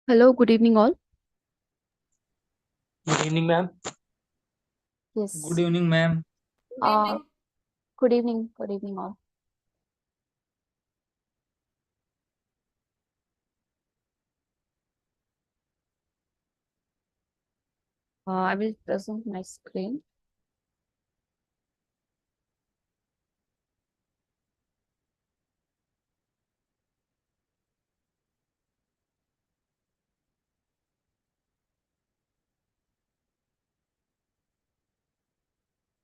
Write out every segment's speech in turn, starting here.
Hello, good evening, all. Good evening, ma'am. Good Yes. evening, ma'am. Uh, good evening, all. I will present my screen.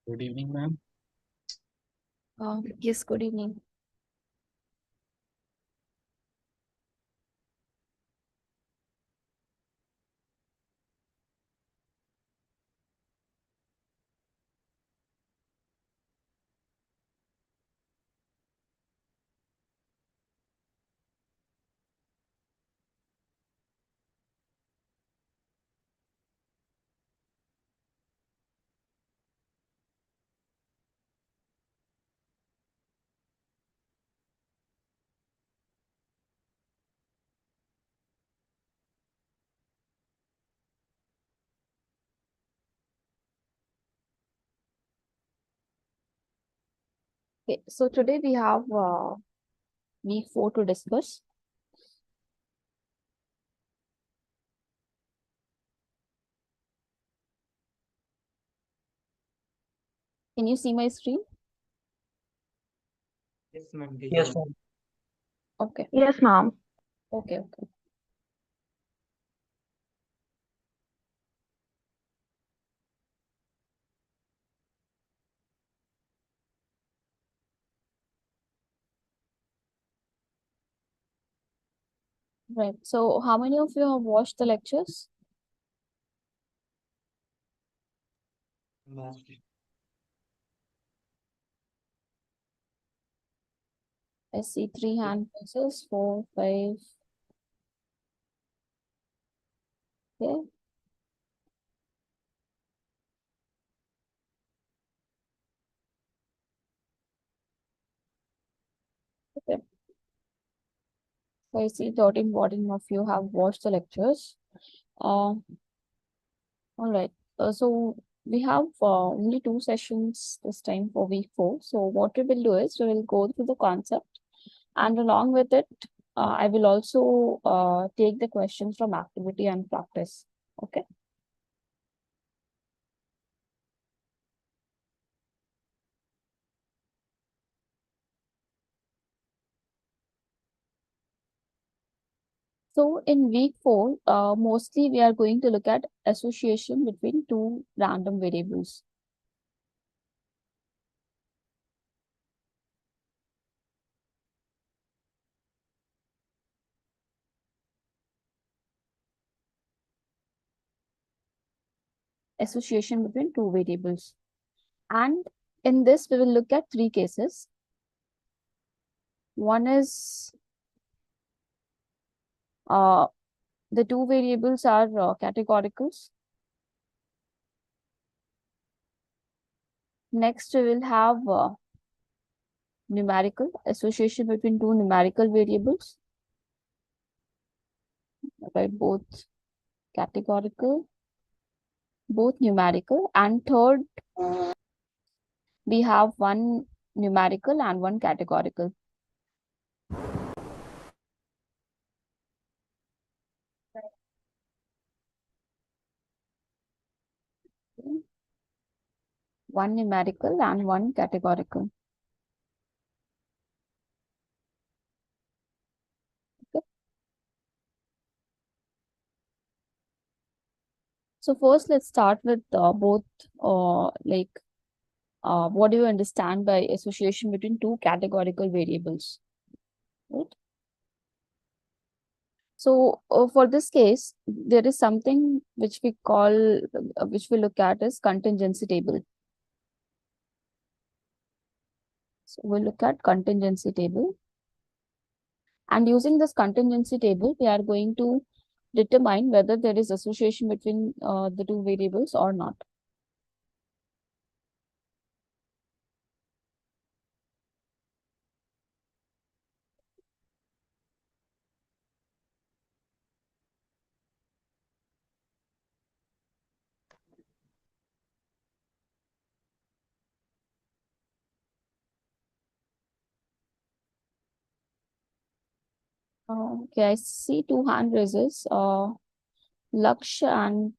Good evening, ma'am. Yes, good evening. Okay, so today we have week 4 to discuss. Can you see my screen? Yes, ma'am. Yes, ma'am. Okay, Yes, ma'am. okay. Right. So, how many of you have watched the lectures? I see 3 hand raises, 4, 5. Okay. Okay. So, I see 13, 14 of you have watched the lectures. Uh, All right. So we have only 2 sessions this time for week 4. So what we will do is we will go through the concept, and along with it, I will also take the questions from activity and practice. Okay. So in week 4, mostly we are going to look at association between two random variables. Association between two variables. And in this, we will look at 3 cases. One is the two variables are categoricals. Next, we will have numerical association between two numerical variables, right? Both categorical, both numerical. And third, we have one numerical and one categorical. One numerical and one categorical. Okay. So first, let's start with both. What do you understand by association between two categorical variables? Right. So for this case, there is something which we call, which we look at as contingency table. So we'll look at contingency table. And using this contingency table, we are going to determine whether there is association between the two variables or not. Okay, I see two hand raises. Laksh and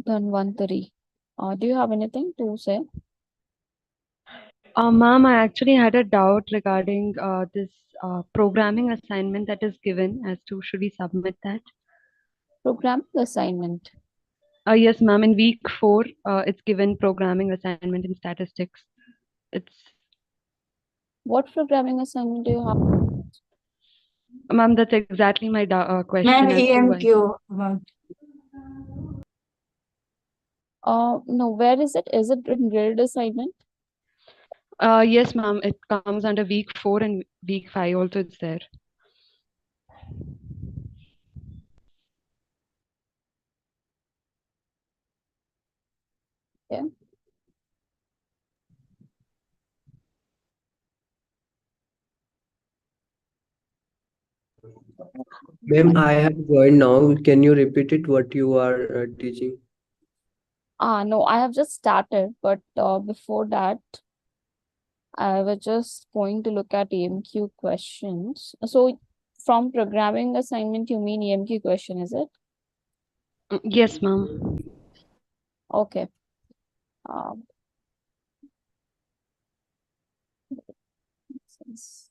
Dhanvantari. Do you have anything to say? Ma'am, I actually had a doubt regarding this programming assignment that is given as to should we submit that? Programming assignment. Yes, ma'am. In week 4, it's given programming assignment in statistics. It's What programming assignment do you have? Ma'am, that's exactly my Ma'am, question as to why. EMQ about. No, where is it? Is it in graded assignment? Yes, ma'am. It comes under week 4 and week 5 also. It's there. Yeah. Ma'am, I have joined now. Can you repeat it what you are teaching? No, I have just started, but before that, I was just going to look at EMQ questions. So, from programming assignment, you mean EMQ question, is it? Yes, ma'am. Okay. Um, makes sense.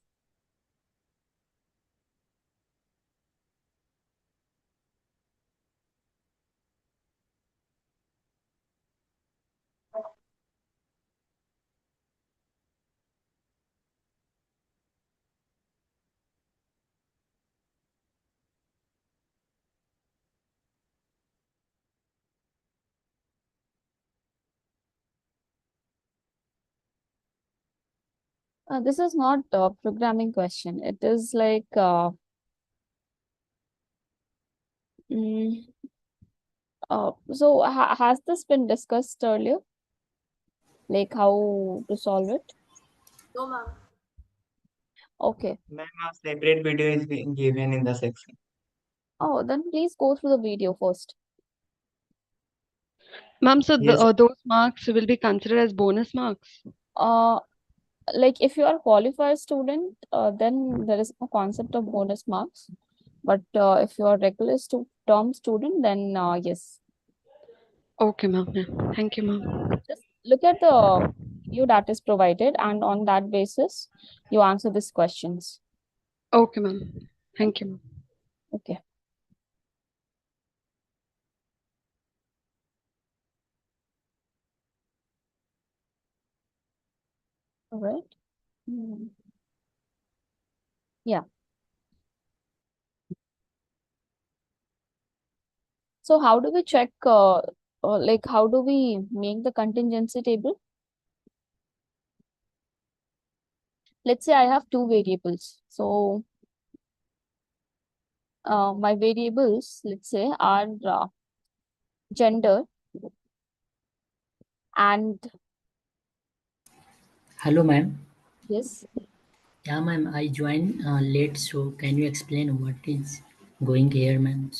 This is not a programming question. It is like, mm, so has this been discussed earlier? Like how to solve it? No, ma'am. Okay. Ma'am, a separate video is being given in the section. Oh, then please go through the video first. Ma'am, so Yes, those marks will be considered as bonus marks? Uh, like if you are a qualified student, then there is no concept of bonus marks. But if you are regular term student, then yes. Okay, ma'am. Yeah. Thank you, ma'am. Just look at the video that is provided, and on that basis, you answer these questions. Okay, ma'am. Thank you, ma'am. Okay. All right. Mm. Yeah. So how do we check? Like how do we make the contingency table? Let's say I have two variables. So my variables, let's say, are gender and Hello, ma'am. yes. Yeah, ma'am. I joined late, so can you explain what is going here, ma'am?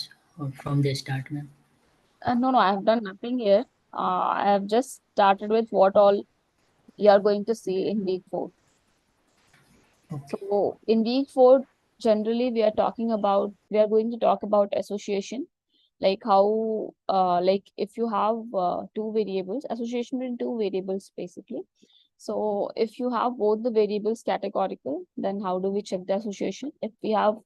From the start, ma'am. No, I have done nothing here. I have just started with what all you are going to see in week 4. Okay. So in week 4, generally we are going to talk about association, like how like if you have two variables, association between two variables basically. So if you have both the variables categorical, then how do we check the association? If we have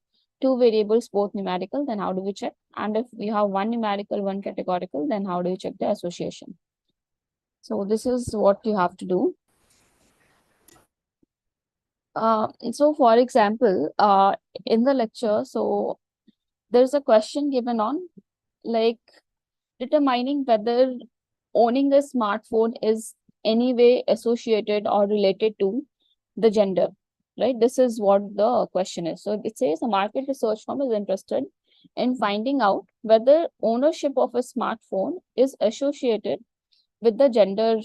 two variables both numerical, then how do we check? And if we have one numerical, one categorical, then how do we check the association? So this is what you have to do. So for example, in the lecture, so there's a question given on like determining whether owning a smartphone is any way associated or related to the gender, right? This is what the question is. So it says a market research firm is interested in finding out whether ownership of a smartphone is associated with the gender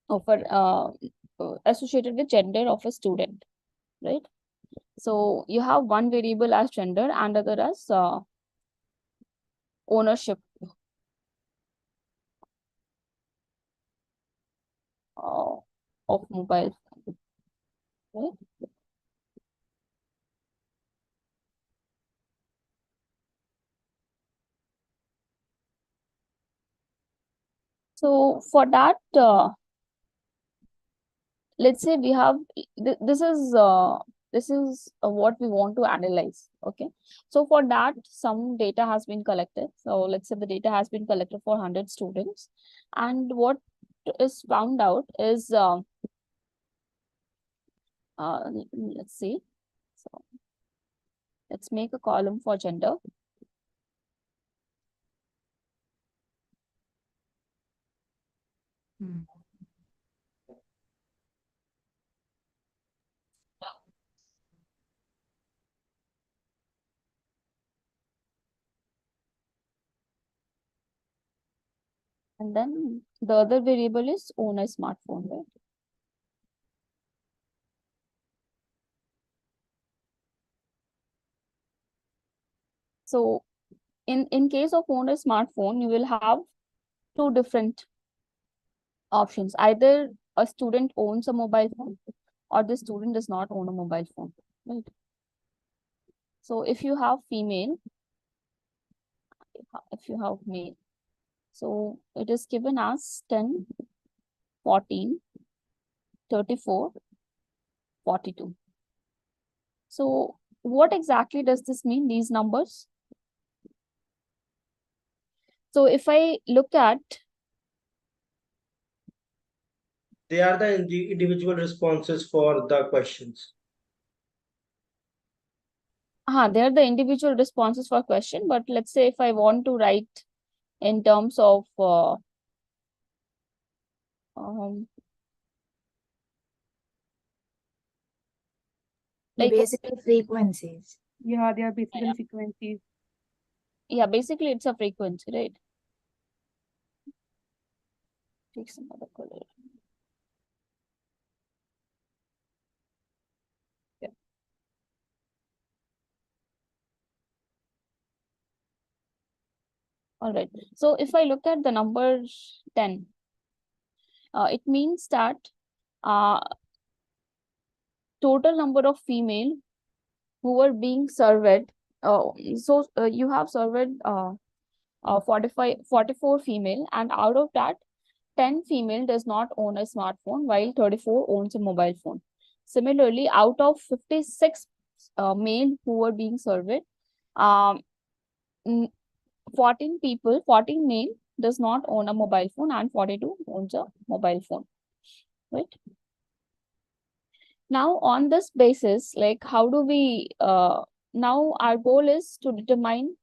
of a associated with gender of a student, right? So you have one variable as gender and other as ownership uh, of mobile phone, right? So for that, let's say we have this is what we want to analyze. Okay, so for that some data has been collected. So let's say the data has been collected for 100 students, and what is found out is let's see. So let's make a column for gender. And then the other variable is own a smartphone, right? So in case of own a smartphone, you will have two different options. Either a student owns a mobile phone or the student does not own a mobile phone, right? So if you have female, if you have male, so it is given as 10, 14, 34, 42. So what exactly does this mean, these numbers? So if I look at, They are the individual responses for the questions. they are the individual responses for question, but let's say if I want to write in terms of like Basically frequencies. Yeah, they are basically frequencies. yeah, basically it's a frequency, right? Take some other color. Yeah. All right. So if I look at the number 10, it means that total number of female who were being surveyed. You have surveyed 44 female, and out of that 10 female does not own a smartphone while 34 owns a mobile phone. Similarly, out of 56 male who were being surveyed, 14 male does not own a mobile phone and 42 owns a mobile phone, right? Now on this basis, like how do we now our goal is to determine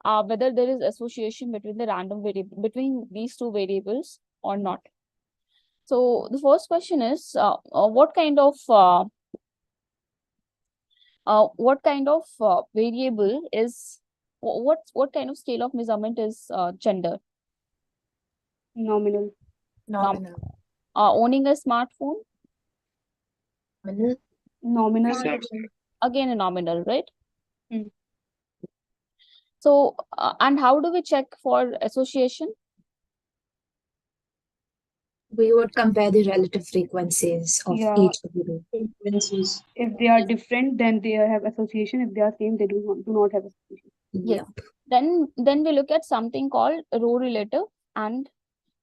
whether there is association between the random variable between these two variables or not. So the first question is what kind of variable is what kind of scale of measurement is gender? Nominal. Nominal. Owning a smartphone, Nominal. again a nominal, right? Hmm. So and how do we check for association? We would compare the relative frequencies of Yeah. each of the two. Frequencies. If they are different, then they have association. If they are same, they do not have association. Yes. Yep. Then we look at something called row relative and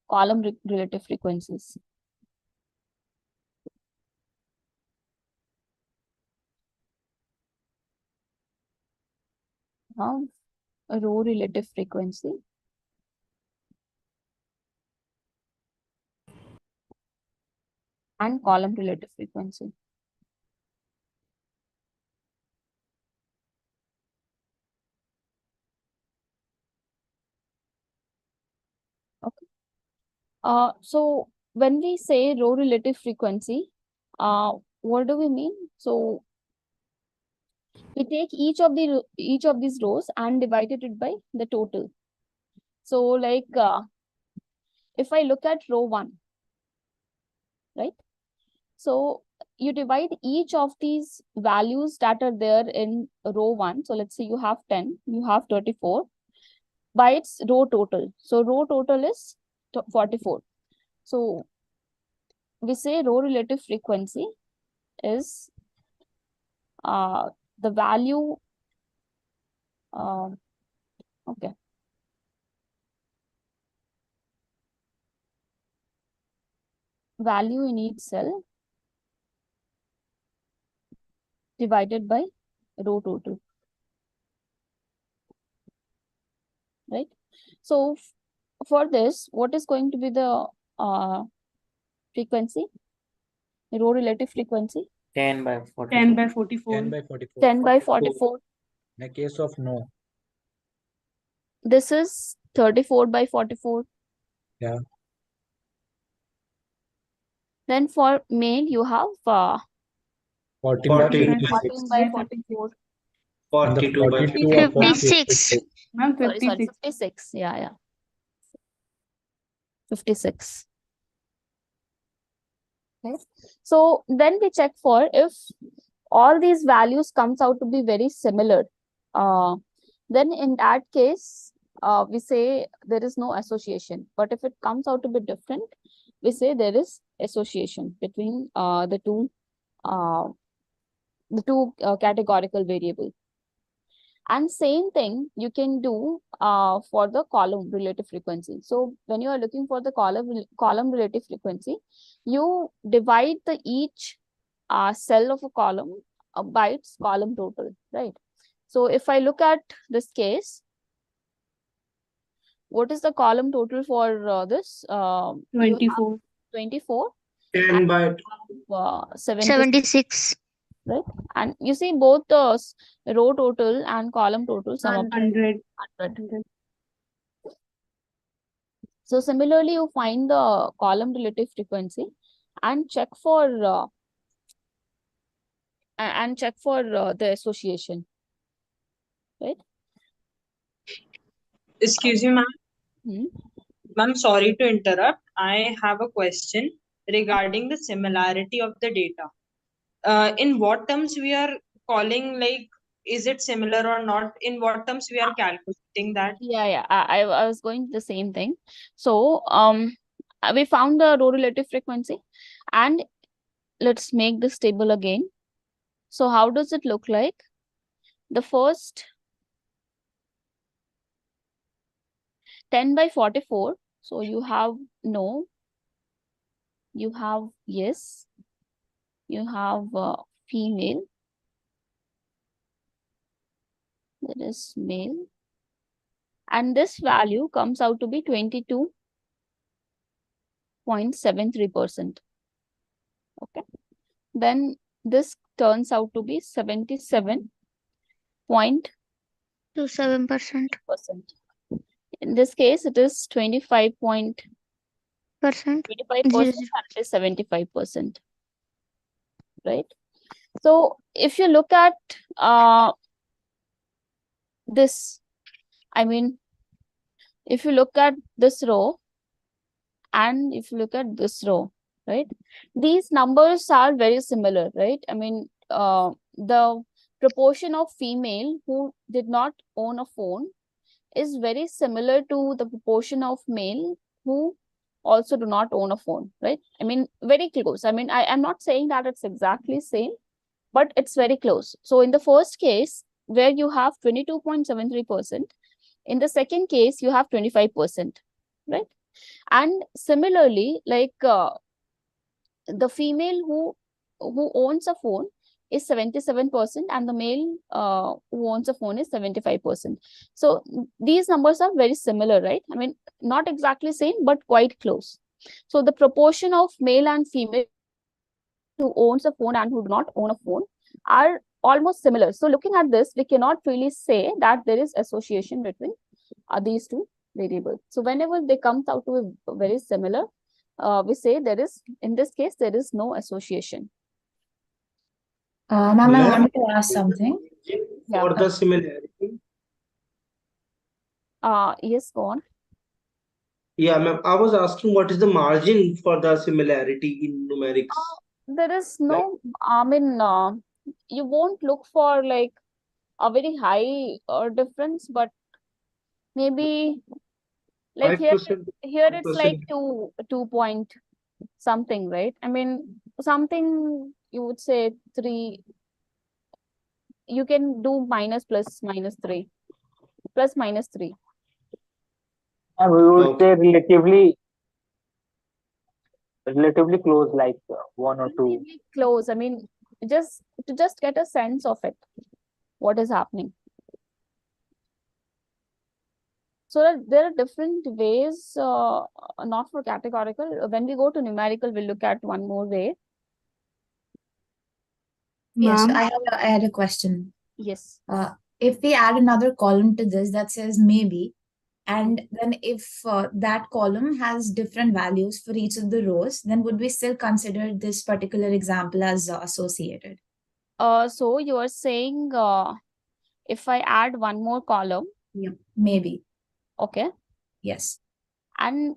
column relative frequencies. Now, a row relative frequency and column relative frequency. Okay. So when we say row relative frequency, what do we mean? So we take each of these rows and divided it by the total. So like if I look at row 1, right? So you divide each of these values that are there in row 1. So let's say you have 10, you have 34 by its row total. So row total is 44. So we say row relative frequency is the value. Okay. value in each cell divided by row total, right? So for this, what is going to be the frequency, row relative frequency? 10 by 44. 10 by 44. 10 by 44. 10 by 44. In the case of no. This is 34 by 44. Yeah. Then for male, you have 14 by 14 56. 14 by 44. 42 by 42 or 56. Ma'am, Sorry, 56. 56. Yeah. 56. Okay. So then we check for if all these values comes out to be very similar. Then in that case, we say there is no association. But if it comes out to be different, we say there is association between the two categorical variables. And same thing you can do for the column relative frequency. So when you are looking for the column relative frequency, you divide the each cell of a column by its column total, right? So if I look at this case, what is the column total for this? You have 24. 24 10 by 76, right? And you see both the row total and column total sum up to 100. 100. So similarly, you find the column relative frequency and check for the association, right? Excuse me, ma'am. Hmm. Ma'am, sorry to interrupt. I have a question regarding the similarity of the data. In what terms we are calling, like, is it similar or not? In what terms we are calculating that? Yeah. I was going to the same thing. So we found the row relative frequency, and let's make this table again. So how does it look like? The first 10 by 44. So you have no, you have yes, you have female, that is male, and this value comes out to be 22.73%. Okay. Then this turns out to be 77.27%. In this case, it is 25%. 25% and it is 75%. Right? So if you look at this, I mean, if you look at this row and if you look at this row, right, these numbers are very similar, right? I mean, the proportion of female who did not own a phone is very similar to the proportion of male who also do not own a phone, right? I mean, very close. I mean, I am not saying that it's exactly same, but it's very close. So in the first case, where you have 22.73%, in the second case, you have 25%, right? And similarly, like the female who owns a phone is 77% and the male who owns a phone is 75%. So these numbers are very similar, right? I mean, not exactly same, but quite close. So the proportion of male and female who owns a phone and who do not own a phone are almost similar. So looking at this, we cannot really say that there is association between these two variables. So whenever they come out to be very similar, we say there is, in this case, there is no association. Ma'am, I wanted to ask something. for the similarity. Yes, go on. Yeah, ma'am. I was asking what is the margin for the similarity in numerics? There is no, I mean, you won't look for like a very high difference, but maybe like here 5%. it's like 5%. 2 point something, right? I mean, something you would say 3. You can do minus plus minus 3, plus minus 3. And we would say relatively Relatively close, like 1 or 2. Relatively close. I mean, just to just get a sense of it, what is happening. So that there are different ways, not for categorical. When we go to numerical, we'll look at one more way. Yes, Ma'am. I had a question. Yes. If we add another column to this that says maybe, and then if that column has different values for each of the rows, then would we still consider this particular example as associated? So you are saying if I add one more column, Yeah, maybe. okay, Yes. and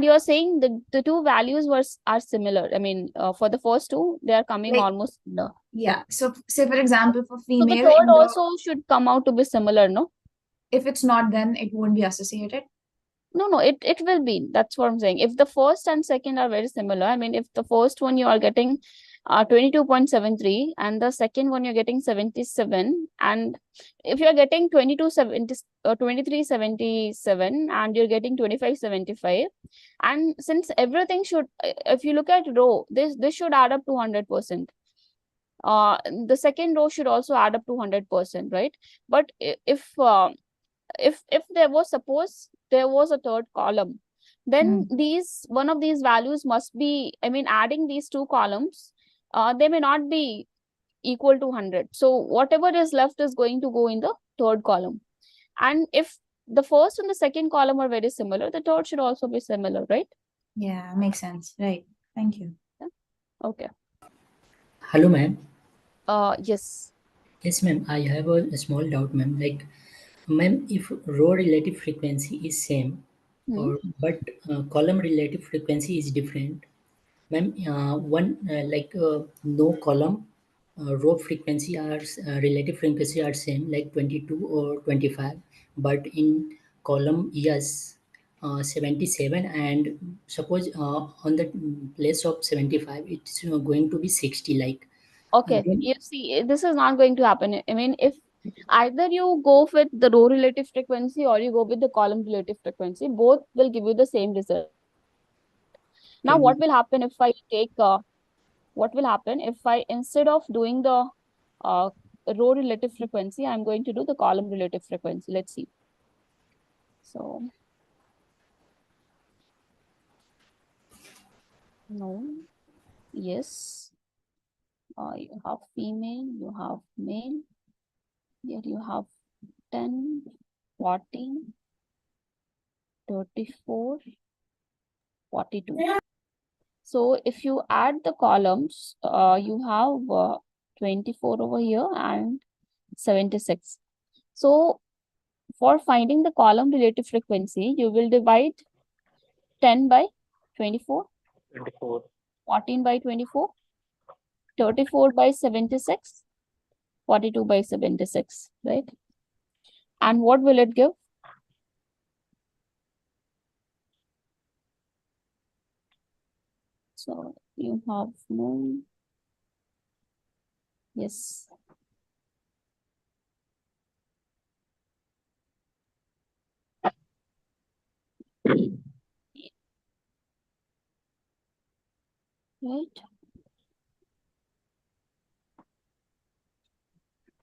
you are saying the two values are similar. I mean, for the first two, they are coming Like- almost similar. Yeah. So say for example, for So the female, third in the, also should come out to be similar, no? if it's not, then it won't be associated. No, it will be. That's what I'm saying. If the first and second are very similar, I mean, if the first one you are getting 22.73 and the second one you're getting 77, and if you're getting 2377 and you're getting 2575, and since everything should, if you look at row, this should add up to 100%. The second row should also add up to 100%, right? But if there was, suppose there was a third column, then one of these values must be, I mean, adding these two columns, they may not be equal to 100. So whatever is left is going to go in the third column. And if the first and the second column are very similar, the third should also be similar, right? Yeah, makes sense. Right. Thank you. Okay. Hello, ma'am. Yes. Yes, ma'am. I have a small doubt, ma'am. Like, ma'am, if row relative frequency is same, but column relative frequency is different, ma'am, no column row frequency are relative frequency are same, like 22 or 25, but in column yes, 77, and suppose on the place of 75 it's going to be 60, like Okay, then, you see, this is not going to happen. I mean, if either you go with the row relative frequency or you go with the column relative frequency, both will give you the same result. Now, what will happen if I take, what will happen if I, instead of doing the row relative frequency, I'm going to do the column relative frequency. Let's see. So, no, yes, you have female, you have male, here you have 10, 40, 34, 42. So if you add the columns, you have 24 over here and 76. So for finding the column relative frequency, you will divide 10 by 24, 24. 14 by 24, 34 by 76, 42 by 76, right? And what will it give? So you have no, yes. Right.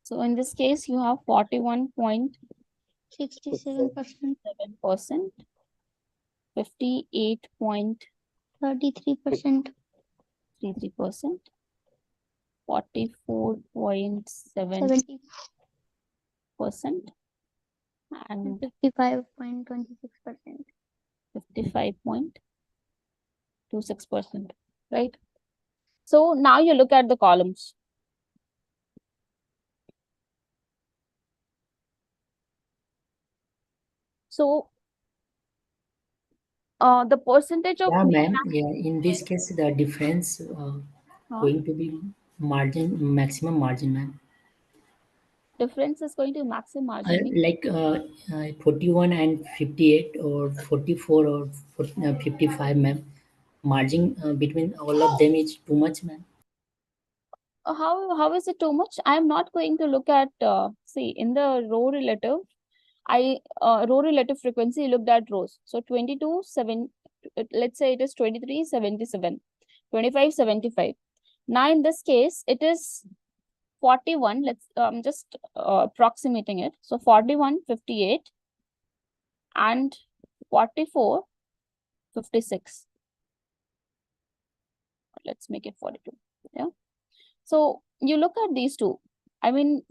So in this case, you have 41.67%, 58.33%, 44.7%, and 55.26%. 55.26%, right? So now you look at the columns. So the percentage of yeah, male ma'am. and Yeah, in this female, case, the difference going to be maximum margin, ma'am. difference is going to maximum margin. Like 41 and 58, or 44 or 55, ma'am. Margin between all of them is too much, ma'am. How is it too much? I am not going to look at, see, in the row relative, row relative frequency looked at rows. So 22, 7, let's say it is 2377, 2575. Now in this case, it is 41. Let's just approximating it. So 4158 and 4456. Let's make it 42. Yeah. So you look at these two. I mean,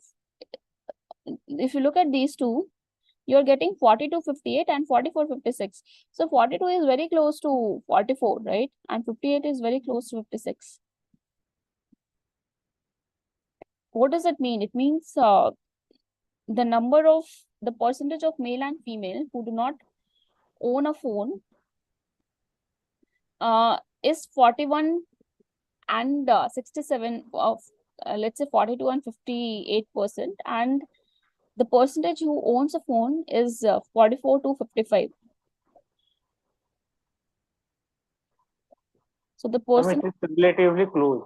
if you look at these two, you're getting 4258 and 4456. So 42 is very close to 44, right? And 58 is very close to 56. What does it mean? It means the percentage of male and female who do not own a phone is 41 and 67 of let's say 42 and 58%, and the percentage who owns a phone is 44 to 55. So the person, It is relatively close.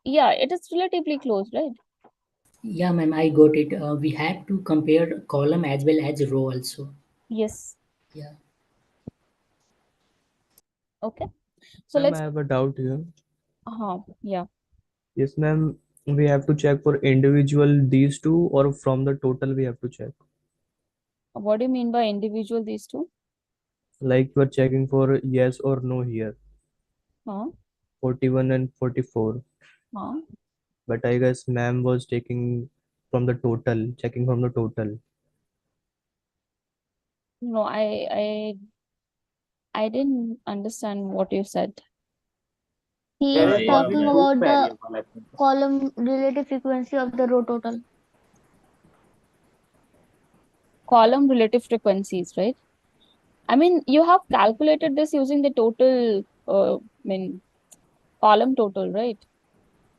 yeah, it is relatively close, right? Yeah, ma'am, I got it. We had to compare column as well as row also. Yes. Yeah. Okay. So Ma'am, let's I have a doubt here. yeah. Yes, ma'am. We have to check for individual these two, or from the total we have to check. What do you mean by individual these two? Like we're checking for yes or no here, Huh? 41 and 44. Huh? But I guess ma'am was taking from the total, checking from the total. No, I didn't understand what you said. He There is is talking only two about the variable, I think. column relative frequency of the row total. Column relative frequencies, right? I mean, you have calculated this using the total, column total, right?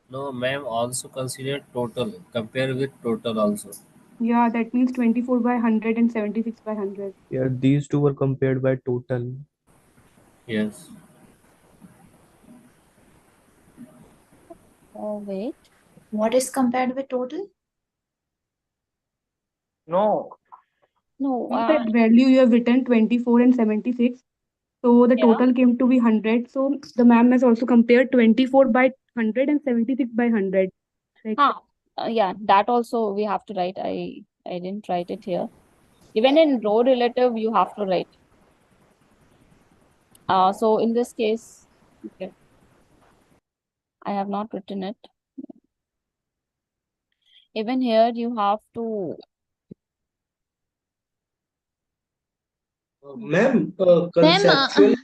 No, ma'am, also consider total. Compare with total also. Yeah, that means 24 by 100 and 76 by 100. Yeah, these two were compared by total. Yes. Oh, wait. What is compared with total? No, No, That value you have written 24 and 76. So the yeah. total came to be 100. So the ma'am has also compared 24 by 100 and 76 by 100. Like, Yeah, that also we have to write. I didn't write it here. Even in row relative, you have to write. So in this case, okay, I have not written it. Even here, you have to. Ma'am, Ma'am, conceptually,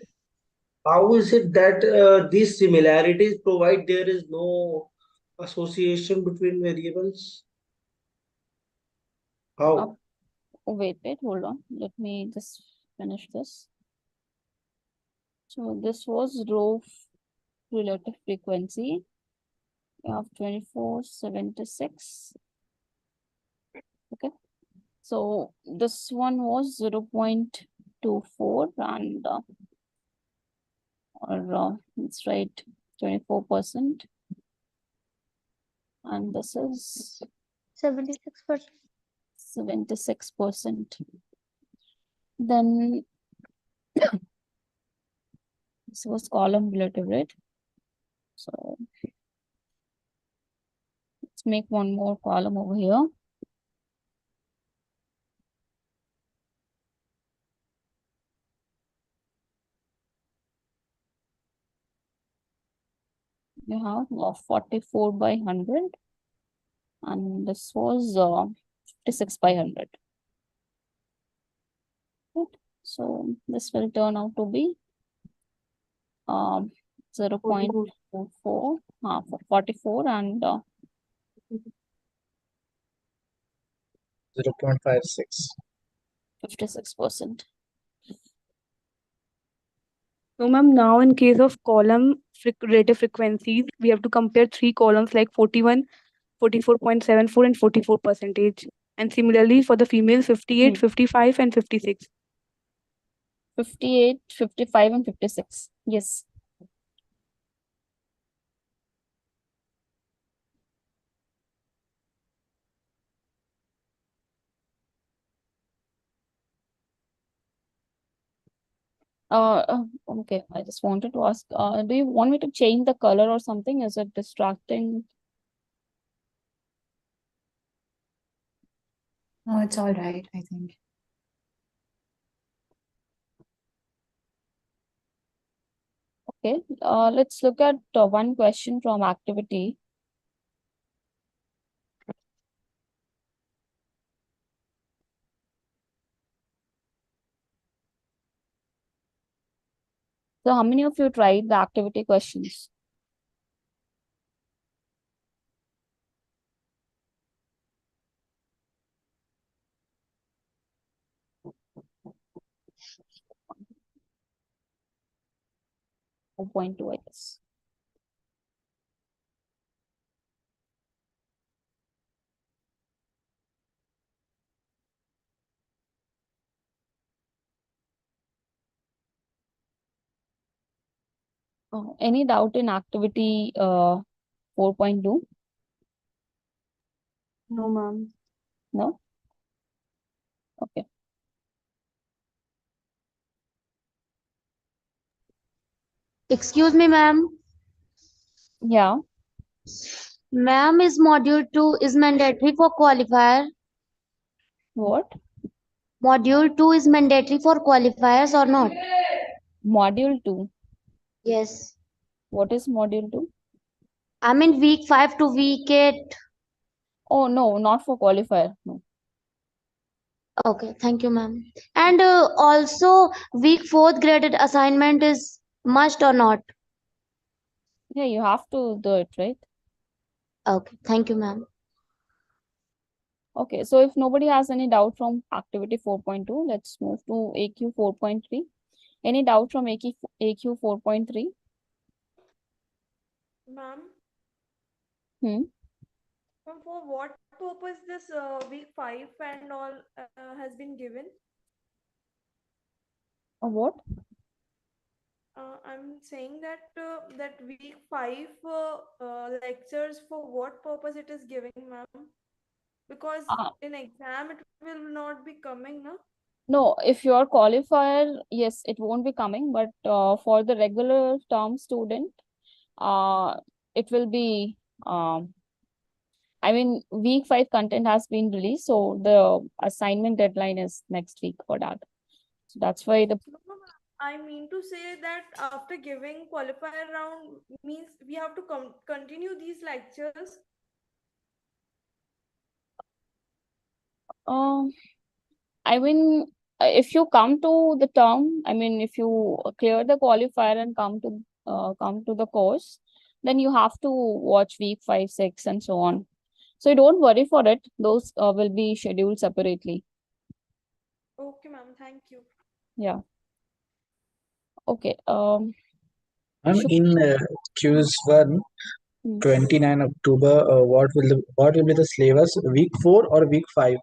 how is it that these similarities provide there is no association between variables? How? Oh, wait, hold on. Let me just finish this. So this was row relative frequency. We have 2476. Okay. So this one was 0.24 and let's write 24%. And this is 76%. 76%. Then this was column relative, right? So let's make one more column over here. You have 44 by 100, and this was 56 by 100. Right. So this will turn out to be 0.24 for 44 and 0.56. 56%. so ma'am, now in case of column relative frequencies, we have to compare three columns like 41, 44.74 and 44%. And similarly for the female 58, 55 and 56. 58, 55 and 56. Yes. Okay, I just wanted to ask, do you want me to change the color or something? Is it distracting? No, it's all right, I think. Okay, let's look at one question from activity. So how many of you tried the activity questions? .2, I guess. Any doubt in activity 4.2? No, ma'am. No? Okay. Excuse me, ma'am. Yeah. Ma'am, is module 2 is mandatory for qualifier? What? Module 2 is mandatory for qualifiers or not? Module 2. Yes. What is module 2? I mean week 5 to week 8. Oh, no, not for qualifier. No. Okay, thank you, ma'am. And also week 4th graded assignment is must or not? Yeah, you have to do it, right? Okay, thank you, ma'am. Okay, so if nobody has any doubt from activity 4.2, let's move to AQ 4.3. Any doubt from AQ 4.3? Ma'am, Hmm. for what purpose this week 5 and all has been given? What? I'm saying that that week 5 lectures, for what purpose it is giving, ma'am? Because in exam it will not be coming, no? No, if you're qualifier, yes, it won't be coming, but for the regular term student, it will be, I mean, week 5 content has been released, so the assignment deadline is next week for that. So that's why the No, ma'am, I mean to say that after giving qualifier round means we have to continue these lectures. I mean, if you come to the term, I mean, if you clear the qualifier and come to the course, then you have to watch week 5, 6, and so on. So you don't worry for it. Those will be scheduled separately. Okay, ma'am. Thank you. Yeah. Okay. And in Q1, 29 October, what will be the syllabus? Week 4 or week 5?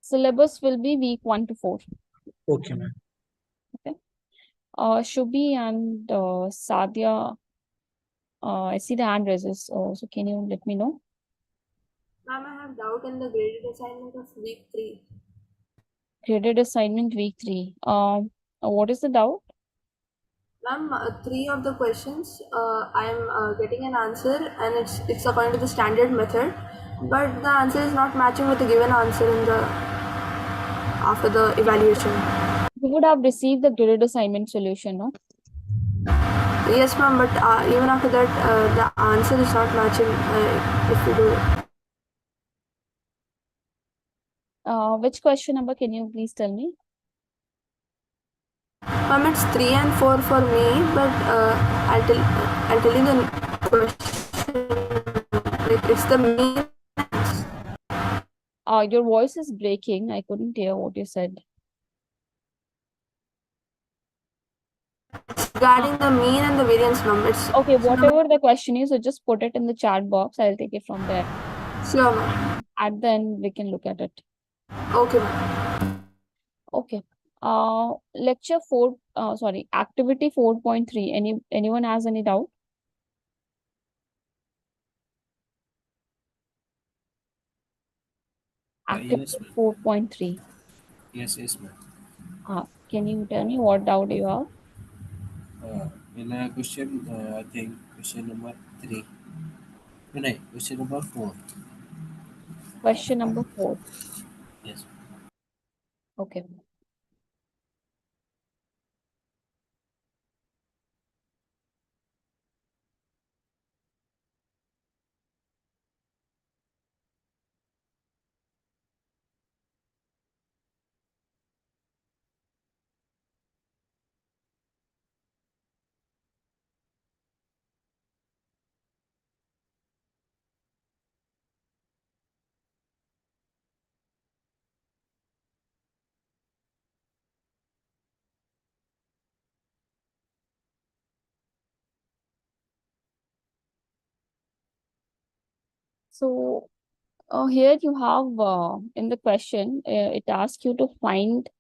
Syllabus will be week 1 to 4. Okay, ma'am. Okay. Shubhi and Sadia, I see the hand raises. So can you let me know? Ma'am, I have doubt in the graded assignment of week 3. Graded assignment week 3. What is the doubt? Ma'am, 3 of the questions I am getting an answer and it's according to the standard method, but the answer is not matching with the given answer in the after the evaluation. You would have received the graded assignment solution, no? Yes, ma'am, but even after that, the answer is not matching if you do it. Which question number can you please tell me? Ma'am, it's 3 and 4 for me, but I'll tell you the question. Like it's the mean. Your voice is breaking. I couldn't hear what you said. Regarding the mean and the variance, ma'am. It's okay. Whatever the question is, so just put it in the chat box. I'll take it from there. Sure, ma'am. And then we can look at it. Okay, ma'am. Okay. Lecture 4. Sorry, activity 4.3. Anyone has any doubt? Activity Yes, ma'am. 4.3. Yes, ma'am. Can you tell me what doubt you have? In a question, I think question number 3. No, question number 4. Question number 4. Yes. Okay. So here you have in the question, it asks you to find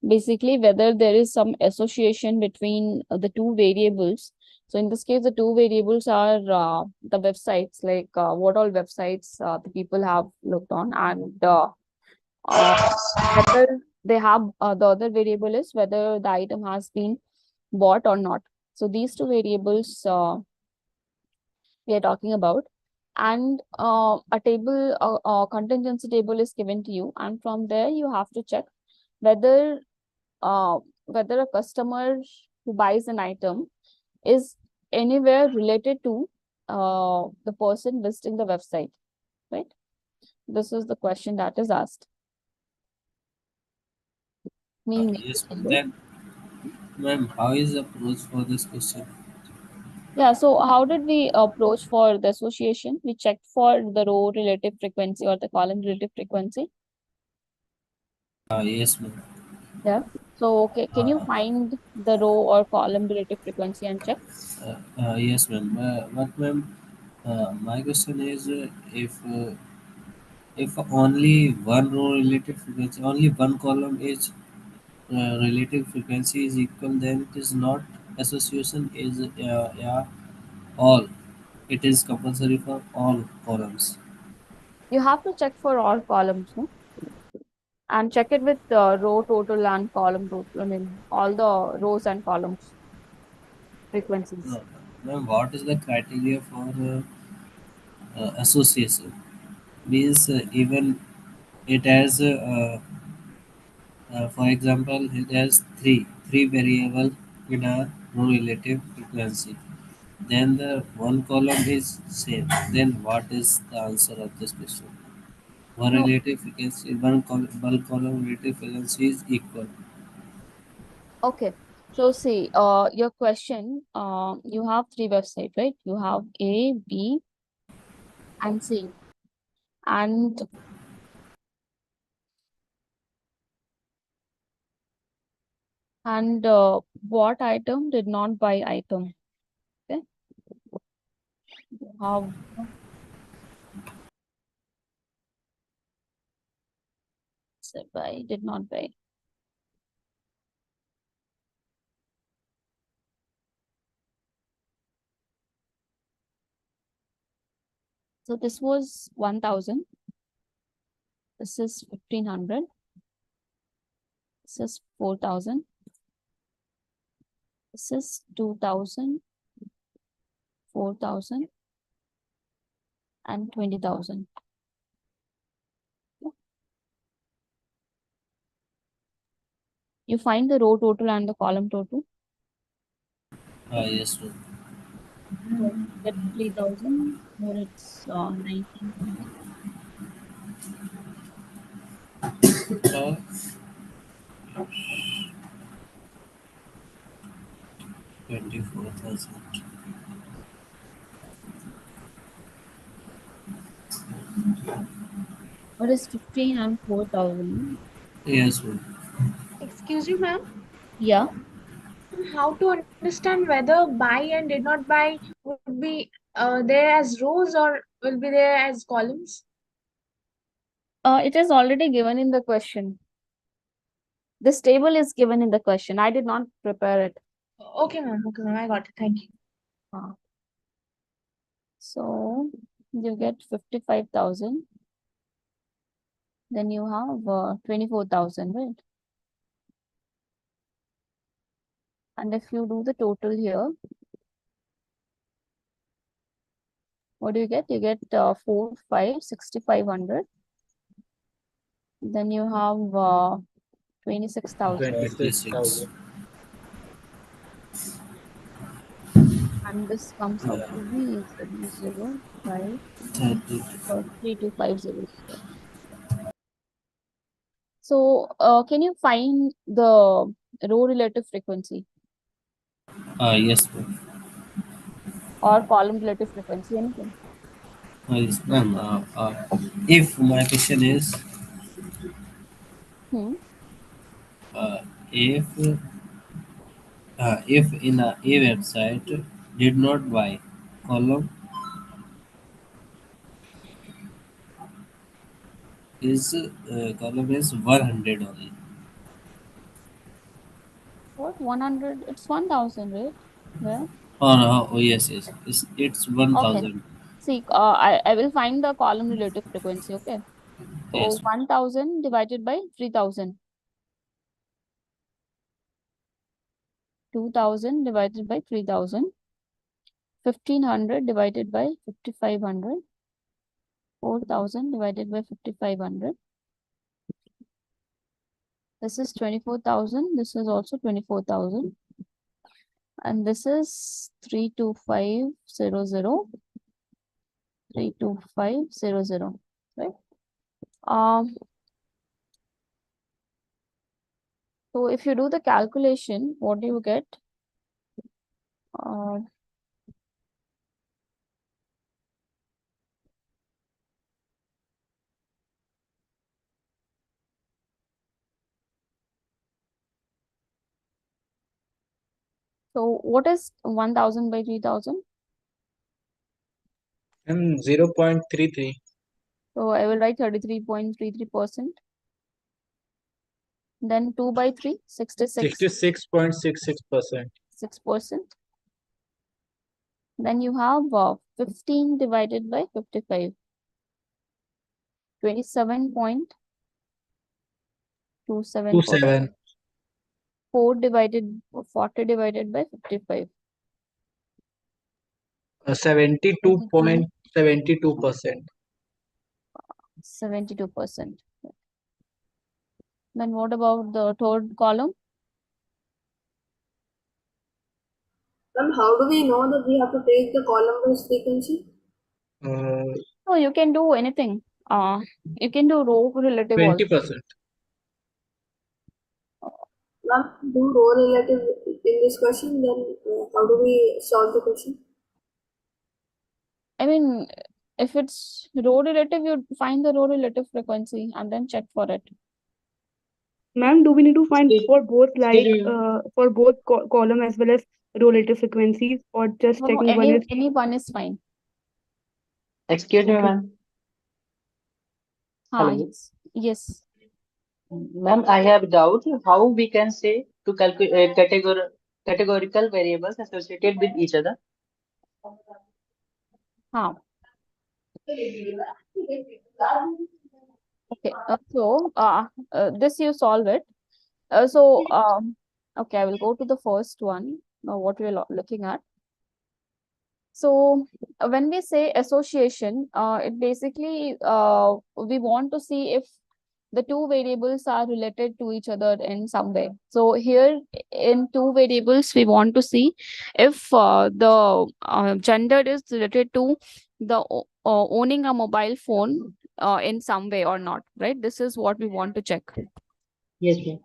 basically whether there is some association between the two variables. So in this case, the two variables are the websites, like what all websites the people have looked on, and whether they have the other variable is whether the item has been bought or not. So these two variables we are talking about, and a table, a contingency table is given to you, and from there you have to check whether whether a customer who buys an item is anywhere related to the person visiting the website, right? This is the question that is asked. Yes, ma'am. Then, ma'am, how is the approach for this question? Yeah, so how did we approach for the association? We checked for the row relative frequency or the column relative frequency. Yes, ma'am. Yeah. So, okay, can you find the row or column relative frequency and check? Yes, ma'am. But, ma'am, my question is if only one row relative frequency, only one column is relative frequency is equal, then it is not association is yeah, all. It is compulsory for all columns. You have to check for all columns, no? And check it with row total and column total. I mean, all the rows and columns frequencies. No, ma'am, what is the criteria for association? Means even it has, for example, it has three variable in a row relative frequency. Then the one column is same. Then what is the answer of this question? One No. relative frequency, one column relative frequency is equal. Okay. So see, your question, you have three websites, right? You have A, B, and C. And what item did not buy item? Okay. You have buy, did not buy. So this was 1000. This is 1500. This is 4000. This is 2000, 4000, and 20,000. You find the row total and the column total. Yes, sir. So get 3000, or it's 1900. 24,000. What is 15 and 4000? Yes, sir. Excuse you, ma'am. Yeah. How to understand whether buy and did not buy would be there as rows or will be there as columns? It is already given in the question. This table is given in the question. I did not prepare it. Okay, ma'am. Okay, ma'am. I got it. Thank you. So you get 55,000. Then you have 24,000, right? And if you do the total here, what do you get? You get 4, 5, 6,500. Then you have 26,000. 26,000. And this comes out to be 0, 5, 3,250. So, can you find the row relative frequency Yes, ma'am. or column relative frequency? Anything? Yes, ma'am. If my question is, Hmm. uh, if if in a website did not buy column is 100 only. What? 100? It's 1,000, right? Yeah. Oh no, oh yes, it's Okay. 1000. See, I will find the column relative frequency. Okay. So Yes, 1,000 divided by 3,000. 2,000 divided by 3,000. 1,500 divided by 5,500. 4,000 divided by 5,500. This is 24,000. This is also 24,000. And this is 32500. 32500. Right? So if you do the calculation, what do you get? So what is 1,000 by 3,000? 0.33. So I will write 33.33%. Then 2 by 3, 66. 66.66%. 6%. Then you have 15 divided by 55. 27.27%. 27. 40 divided by 55. 72.72%. 72%. Then what about the third column? How do we know that we have to take the column-based frequency? Oh, you can do anything. You can do row relative also. 20%. Do row relative in this question, then how do we solve the question? I mean, if it's row relative, you find the row relative frequency and then check for it. Ma'am, do we need to find for both for both column as well as row relative frequencies, or just No, checking one is? any one is fine. Excuse me, ma'am. Hello. Yes. Ma'am, I have doubt how we can say to calculate categorical variables associated with each other. How? Okay. So this you solve it. Okay, I will go to the first one. Now, what we are looking at. So when we say association, it basically we want to see if the two variables are related to each other in some way. So here in two variables, we want to see if the gender is related to the owning a mobile phone in some way or not, right? This is what we want to check. Yes, ma'am.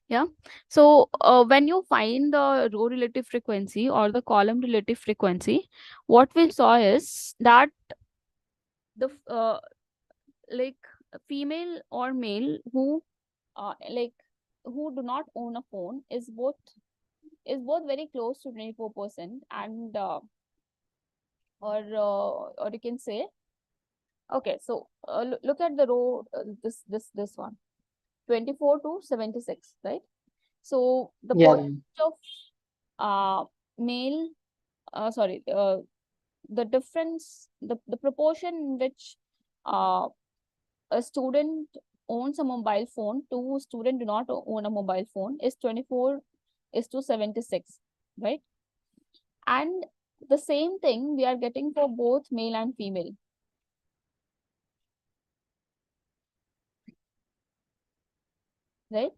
Yeah. So when you find the row relative frequency or the column relative frequency, what we saw is that the like female or male who who do not own a phone is both very close to 24%, and or you can say, okay, so look at the row, this one, 24 to 76, right? So the percentage of male the difference, the proportion in which a student owns a mobile phone to student do not own a mobile phone is 24 is to 76, right? And the same thing we are getting for both male and female. Right?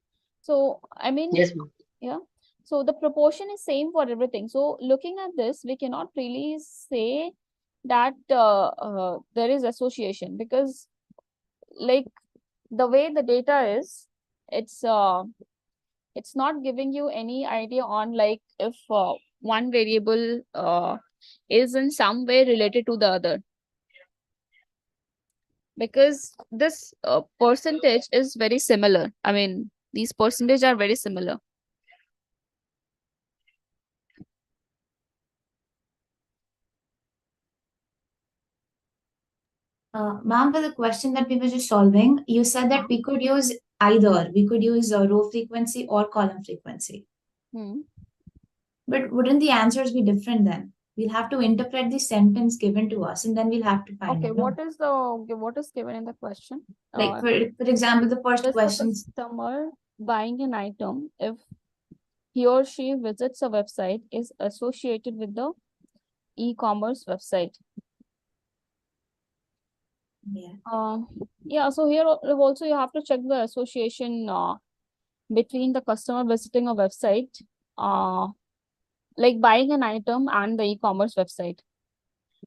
So, I mean, Yes, ma'am. yeah. So the proportion is same for everything. So looking at this, we cannot really say that there is association, because like the way the data is, it's not giving you any idea on like if one variable is in some way related to the other, because this percentage is very similar. I mean, these percentage are very similar. Ma'am, for the question that we were just solving, you said that we could use either. We could use row frequency or column frequency. But wouldn't the answers be different then? We'll have to interpret the sentence given to us, and then we'll have to find Okay, it. No? what is given in the question? Like for example, the first Does question. the customer buying an item, if he or she visits a website, is associated with the e-commerce website? Yeah. Yeah. So here also you have to check the association between the customer visiting a website, like buying an item, and the e-commerce website.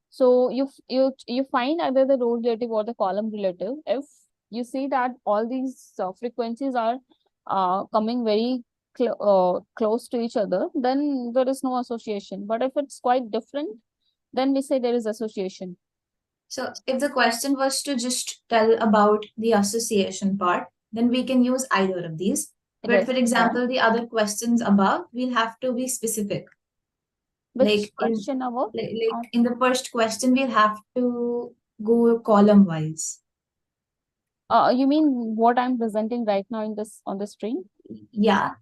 So you find either the row relative or the column relative. If you see that all these frequencies are coming very close to each other, then there is no association. But if it's quite different, then we say there is association. So if the question was to just tell about the association part, then we can use either of these. But Yes, for example, the other questions above, we'll have to be specific. Which question above? Like in the first question, we'll have to go column wise. You mean what I'm presenting right now in this on the screen? Yeah.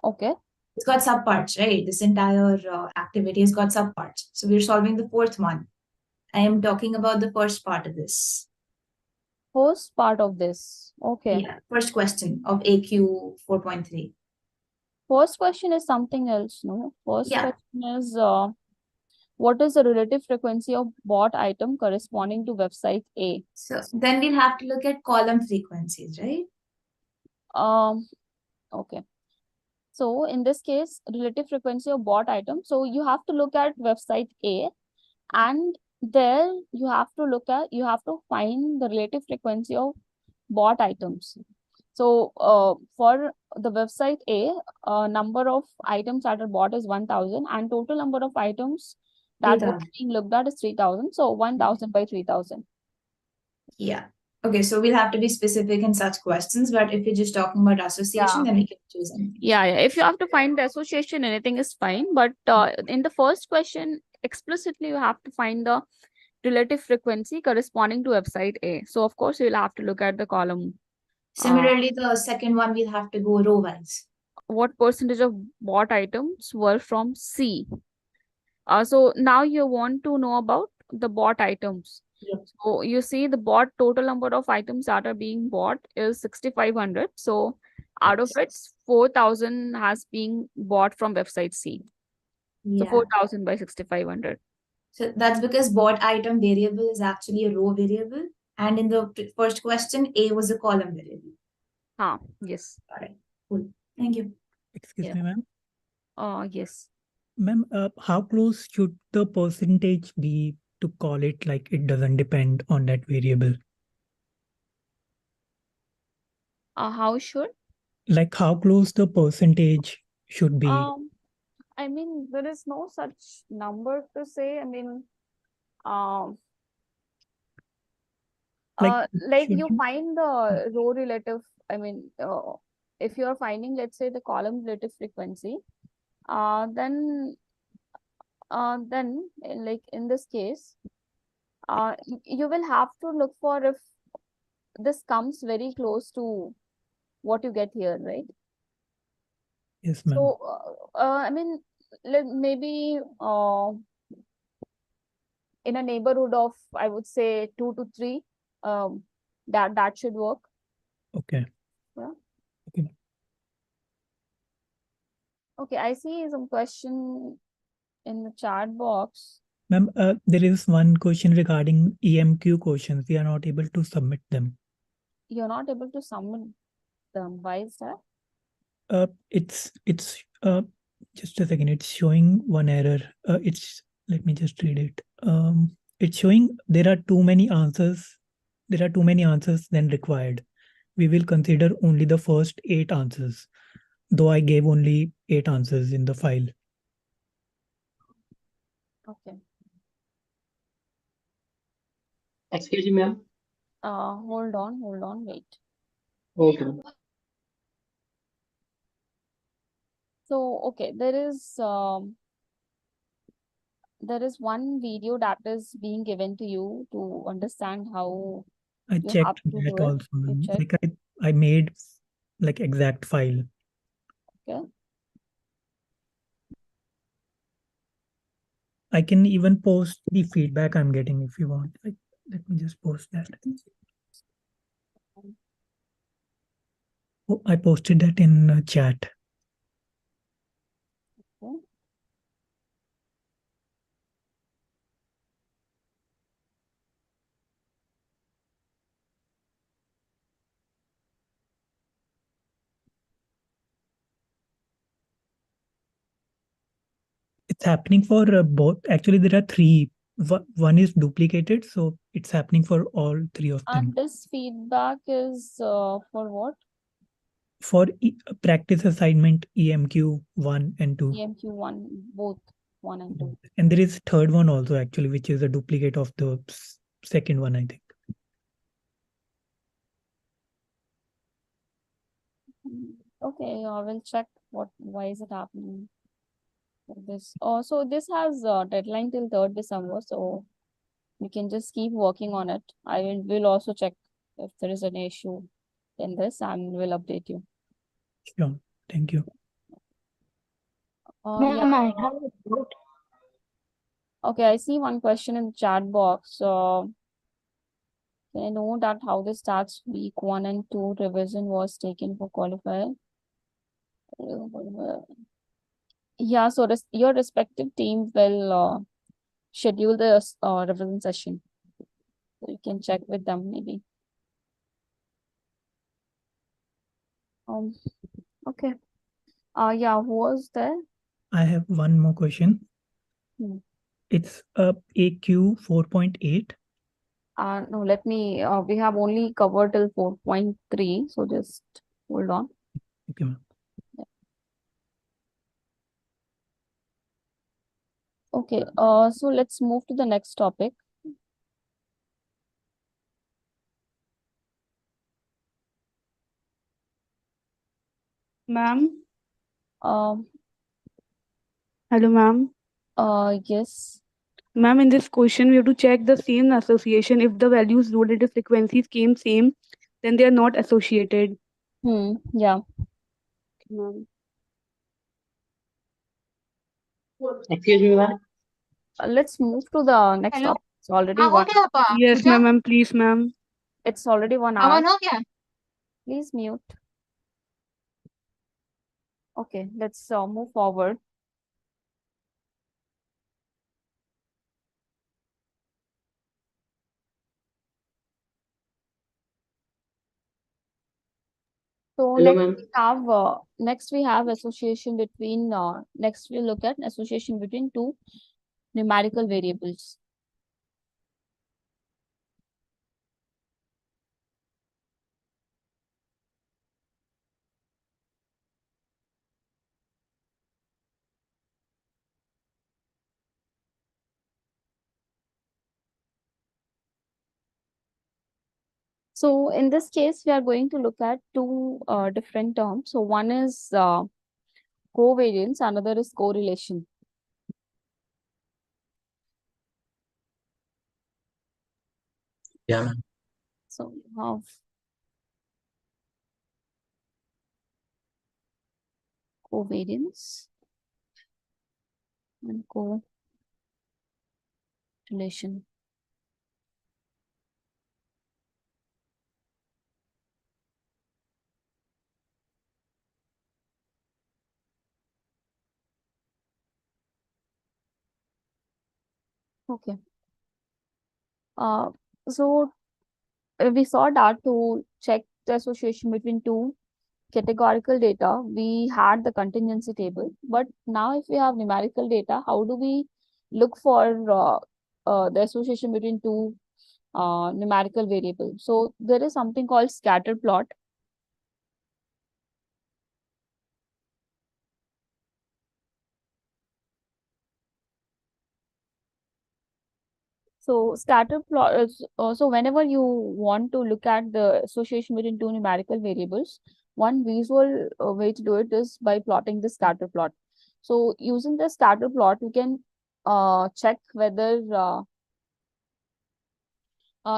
Okay. It's got subparts, right? This entire activity has got subparts. So we're solving the fourth one. I am talking about the first part of this. First part of this. Okay. Yeah. First question of AQ 4.3. First question is something else, no? First Yeah. question is what is the relative frequency of bought item corresponding to website A? So then we'll have to look at column frequencies, right? Okay. So in this case, relative frequency of bought item. So you have to look at website A, and there you have to find the relative frequency of bought items. So for the website A, number of items that are bought is 1,000, and total number of items that were 3,000. being looked at is 3,000. So 1,000 by 3,000. Yeah. Okay, so we'll have to be specific in such questions, but if you're just talking about association, then we can choose anything. Yeah. If you have to find the association, anything is fine. But in the first question, explicitly you have to find the relative frequency corresponding to website A. So of course you'll have to look at the column. Similarly, the second one, we'll have to go row wise. What percentage of bought items were from C? So now you want to know about the bought items. Yep. So you see the bought total number of items that are being bought is 6,500. So out of it, 4,000 has been bought from website C. So Yeah. 4,000 by 6,500. So that's because bought item variable is actually a row variable. And in the first question, A was a column variable. Yes. All right. Cool. Thank you. Excuse me, ma'am. Yes. Ma'am, how close should the percentage be to call it like it doesn't depend on that variable? How should? Like how close the percentage should be? I mean, there is no such number to say. I mean, like you find the row relative. I mean, if you are finding, let's say, the column relative frequency, then like in this case, you will have to look for if this comes very close to what you get here, right? Yes, ma'am. So, I mean, maybe in a neighborhood of, I would say, 2 to 3, that should work. Okay. Yeah. Okay. Okay, I see some question in the chat box. Ma'am, there is one question regarding EMQ questions. We are not able to submit them. You're not able to summon them. Why is that? It's just a second. It's showing one error. Let me just read it. It's showing there are too many answers. There are too many answers than required. We will consider only the first 8 answers, though I gave only 8 answers in the file. Okay. Excuse me, ma'am. Hold on, wait. Okay. So, okay, there is one video that is being given to you to understand how I you have checked to that do it. also. You ma'am. checked? Like I made like exact file. Okay. I can even post the feedback I'm getting if you want. Like, let me just post that. Oh, I posted that in chat. Okay. It's happening for both. Actually, there are 3. One is duplicated, so it's happening for all 3 of them. And this feedback is for what? For practice assignment EMQ 1 and 2. EMQ 1, both 1 and 2. And there is third one also actually, which is a duplicate of the second one, I think. Okay, I will check why is it happening for this. So this has deadline till 3rd December, so we can just keep working on it. Will also check if there is an issue in this and will update you. Sure. Thank you. Yeah. Ma'am, I have a doubt. Okay, I see one question in the chat box. Can I know that how the stats week 1 and 2 revision was taken for qualifier? Yeah, so your respective team will schedule the revision session. So you can check with them maybe. Okay. Yeah, who was there? I have one more question. It's AQ 4.8. No, let me, we have only covered till 4.3, so just hold on. Okay, ma'am. Okay, so let's move to the next topic. Ma'am. Hello, ma'am. Yes. Ma'am, in this question, we have to check the same association. If the values relative frequencies came same, then they are not associated. Yeah. Ma'am. Excuse me, ma'am. Let's move to the next topic. It's already one. Yes, ma'am, please, ma'am. It's already 1 hour. Please mute. Okay, let's move forward. So Hello, ma'am. next we have association between next we look at association between 2 numerical variables. So in this case, we are going to look at 2 different terms. So one is covariance, another is correlation. Yeah, ma'am. So we have covariance and correlation. Okay. So we saw that to check the association between two categorical data, we had the contingency table. But now if we have numerical data, how do we look for the association between two numerical variables? So there is something called scatter plot. So scatter plot is so whenever you want to look at the association between two numerical variables, one visual way to do it is by plotting the scatter plot. So using the scatter plot, you can check whether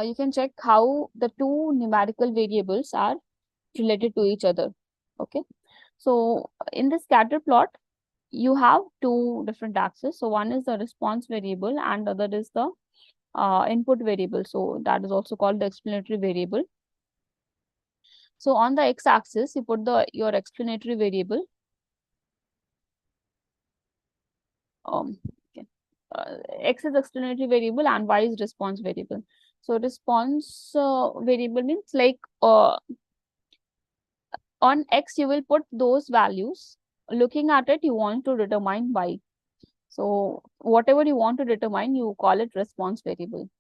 you can check how the two numerical variables are related to each other. Okay. So in the scatter plot, you have two different axes. So one is the response variable and other is the input variable. So that is also called the explanatory variable. So on the x-axis, you put your explanatory variable. Okay. X is explanatory variable and y is response variable. So response variable means like on x you will put those values. Looking at it, you want to determine y. So whatever you want to determine, you call it response variable.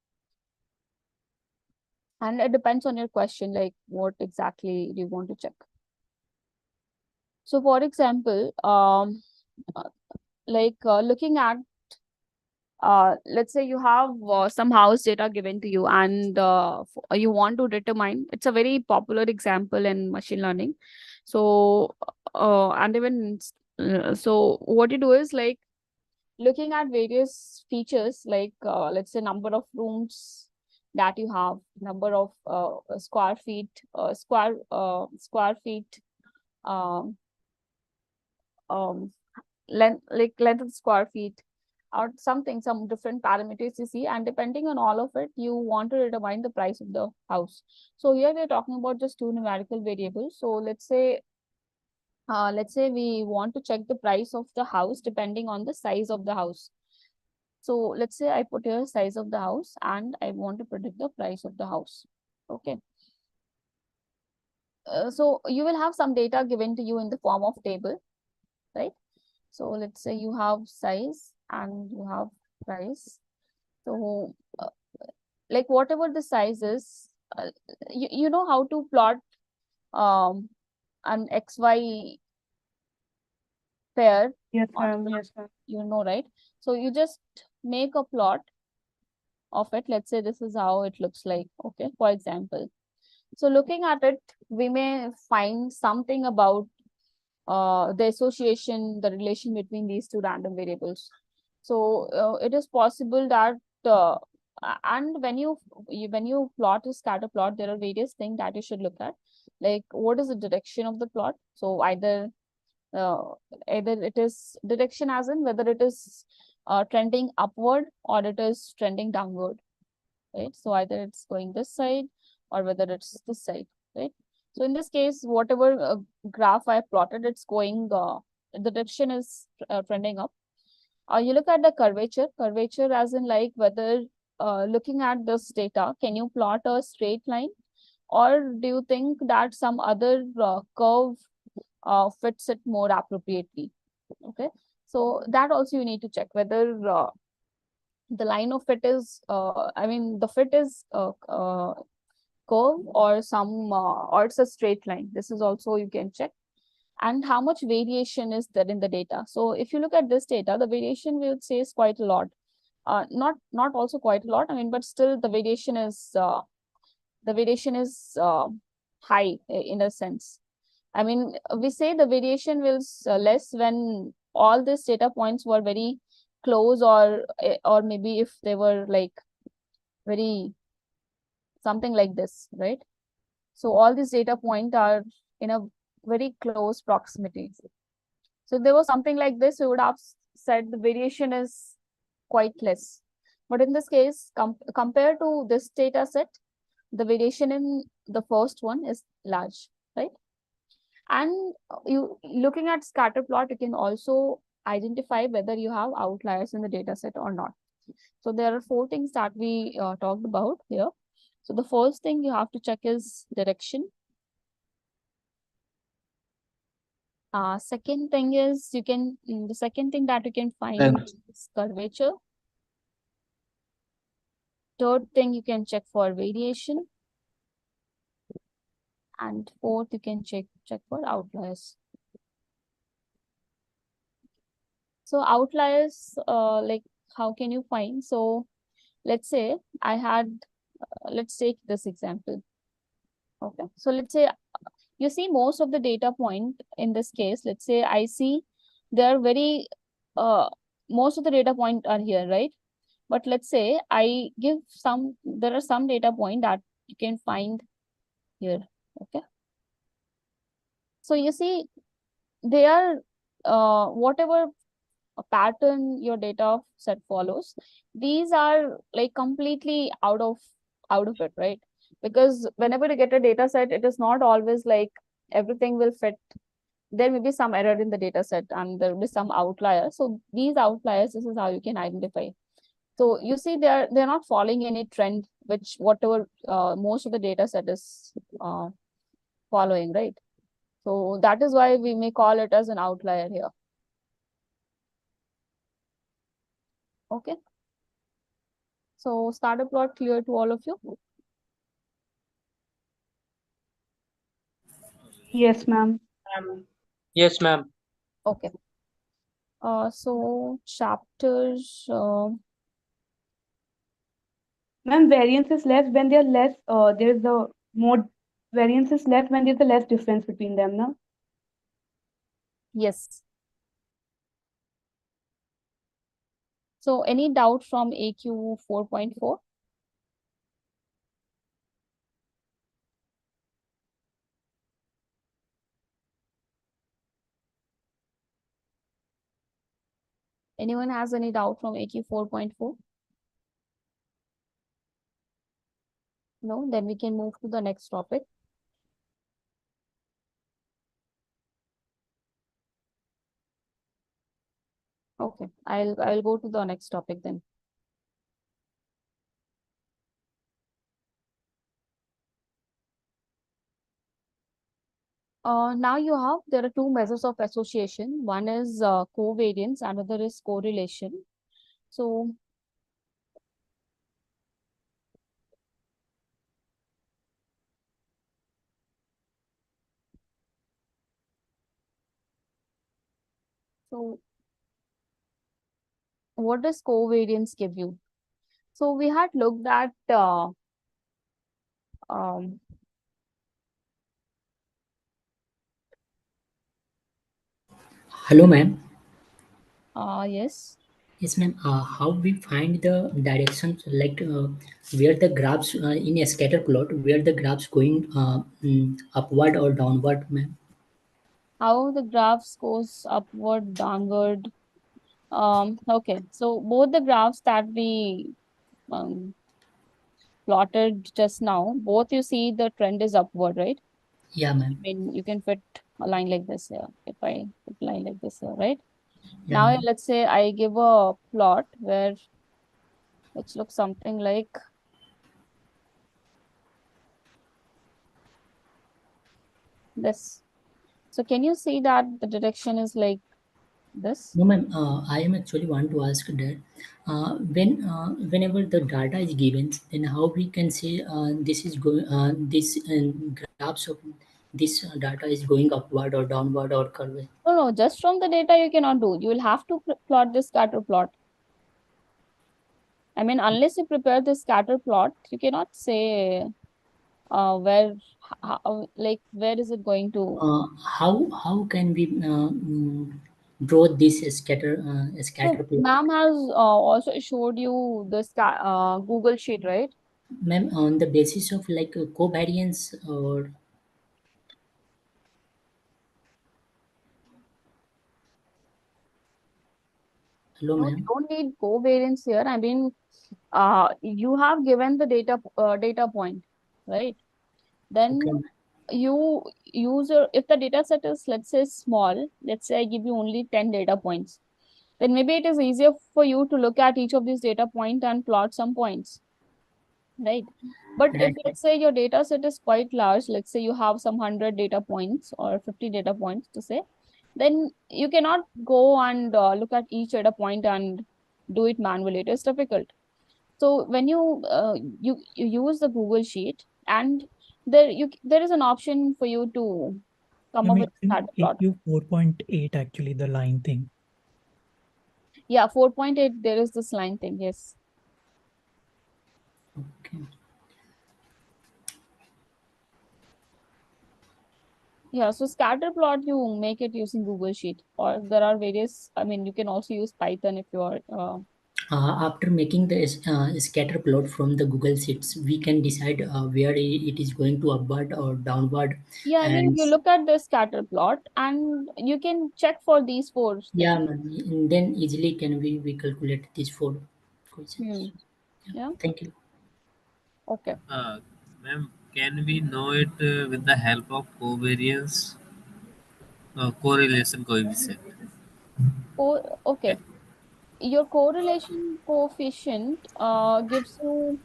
And it depends on your question, like what exactly you want to check. So for example, looking at let's say you have some house data given to you and you want to determine, it's a very popular example in machine learning. So and even so what you do is like looking at various features like let's say number of rooms that you have, number of square feet, square feet, um, length of the square feet, or some different parameters you see, and depending on all of it, you want to determine the price of the house. So here we're talking about just two numerical variables. So let's say we want to check the price of the house depending on the size of the house. So let's say I put here size of the house and I want to predict the price of the house. Okay. So you will have some data given to you in the form of table, right? So let's say you have size and you have price. So like whatever the size is, you know how to plot an XY pair. Yes, ma'am. Yes, ma'am. You know, right? So you just make a plot of it. Let's say this is how it looks like. Okay, for example. So looking at it, we may find something about the association, the relation between these two random variables. So it is possible that and when you plot a scatter plot, there are various things that you should look at, like what is the direction of the plot. So either it is direction as in whether it is trending upward or it is trending downward, right? So either it's going this side or whether it's this side, right? So in this case, whatever graph I plotted, it's going, the direction is trending up. You look at the curvature as in like whether looking at this data, can you plot a straight line, or do you think that some other curve fits it more appropriately? Okay, so that also you need to check whether the line of fit is, the fit is curve or or it's a straight line. This is also you can check. And how much variation is there in the data. So if you look at this data, the variation we would say is quite a lot. Not also quite a lot, but still the variation is high in a sense. We say the variation was less when all these data points were very close, or maybe if they were like very something like this, right? So all these data points are in a very close proximity. So if there was something like this, we would have said the variation is quite less. But in this case, compared to this data set, the variation in the first one is large, right? And you looking at scatter plot, you can also identify whether you have outliers in the data set or not. So there are 4 things that we talked about here. So the first thing you have to check is direction. Second thing is the second thing that you can find is curvature. Third thing, you can check for variation. And fourth, you can check for outliers. So outliers, like how can you find? So let's say I had, let's take this example. Okay, so let's say you see most of the data point in this case, let's say I see they're very, most of the data point are here, right? But let's say I give there are some data point that you can find here, okay? So you see, they are, whatever pattern your data set follows, these are like completely out of it, right? Because whenever you get a data set, it is not always like everything will fit. There may be some error in the data set and there will be some outlier. So these outliers, this is how you can identify. So you see they're not following any trend, which whatever most of the data set is following, right? So that is why we may call it as an outlier here. Okay. So starter plot clear to all of you? Yes, ma'am. Yes, ma'am. Okay. So chapters. Ma'am, variance is less when they're less. There's the more variance is less when there's a less difference between them, no? Yes. So any doubt from AQ 4.4? Anyone has any doubt from AQ 4.4? No, then we can move to the next topic. Okay, I'll go to the next topic then. Now there are 2 measures of association. One is covariance, another is correlation. So what does covariance give you? So we had looked at Hello, ma'am. Yes. Yes, ma'am. How we find the directions, like where the graphs in a scatter plot, where the graphs going upward or downward, ma'am? How the graphs goes upward, downward. Okay, so both the graphs that we plotted just now, both you see the trend is upward, right? Yeah, ma'am. I mean, you can fit a line like this here. If I put a line like this here, right? Yeah, Now, ma'am. let's say I give a plot which looks something like this. So can you see that the direction is like this? No, ma'am. I am actually want to ask that whenever the data is given, then how we can say this is going this graphs of this data is going upward or downward or curve? No, just from the data you cannot do. You will have to plot this scatter plot. I mean, unless you prepare this scatter plot, you cannot say where is it going to? How can we draw this scatter So, plot? ma'am has also showed you the Google sheet, right? Ma'am, on the basis of like covariance or hello, No, ma'am. you don't need covariance here. I mean, you have given the data point, right? Then Okay. you use if the data set is, let's say, small, let's say I give you only 10 data points. then maybe it is easier for you to look at each of these data point and plot some points, right? But if let's say your data set is quite large, let's say you have some 100 data points or 50 data points to say, then you cannot go and look at each data point and do it manually. It is difficult. So when you use the Google Sheet, and there is an option for you to come up with a scatter It plot. you 4.8 actually, the line thing. Yeah, 4.8, there is this line thing, yes. Okay. Yeah, so scatter plot, you make it using Google Sheet, or there are various, I mean, you can also use Python if you are. After making the scatter plot from the Google Sheets, we can decide where it is going to upward or downward. Yeah, I mean, And you look at the scatter plot and you can check for these four things. yeah, ma'am, and then easily can we calculate these four questions. Yeah. Thank you. Okay. Ma'am, can we know it with the help of covariance, correlation coefficient? Okay. Your correlation coefficient gives you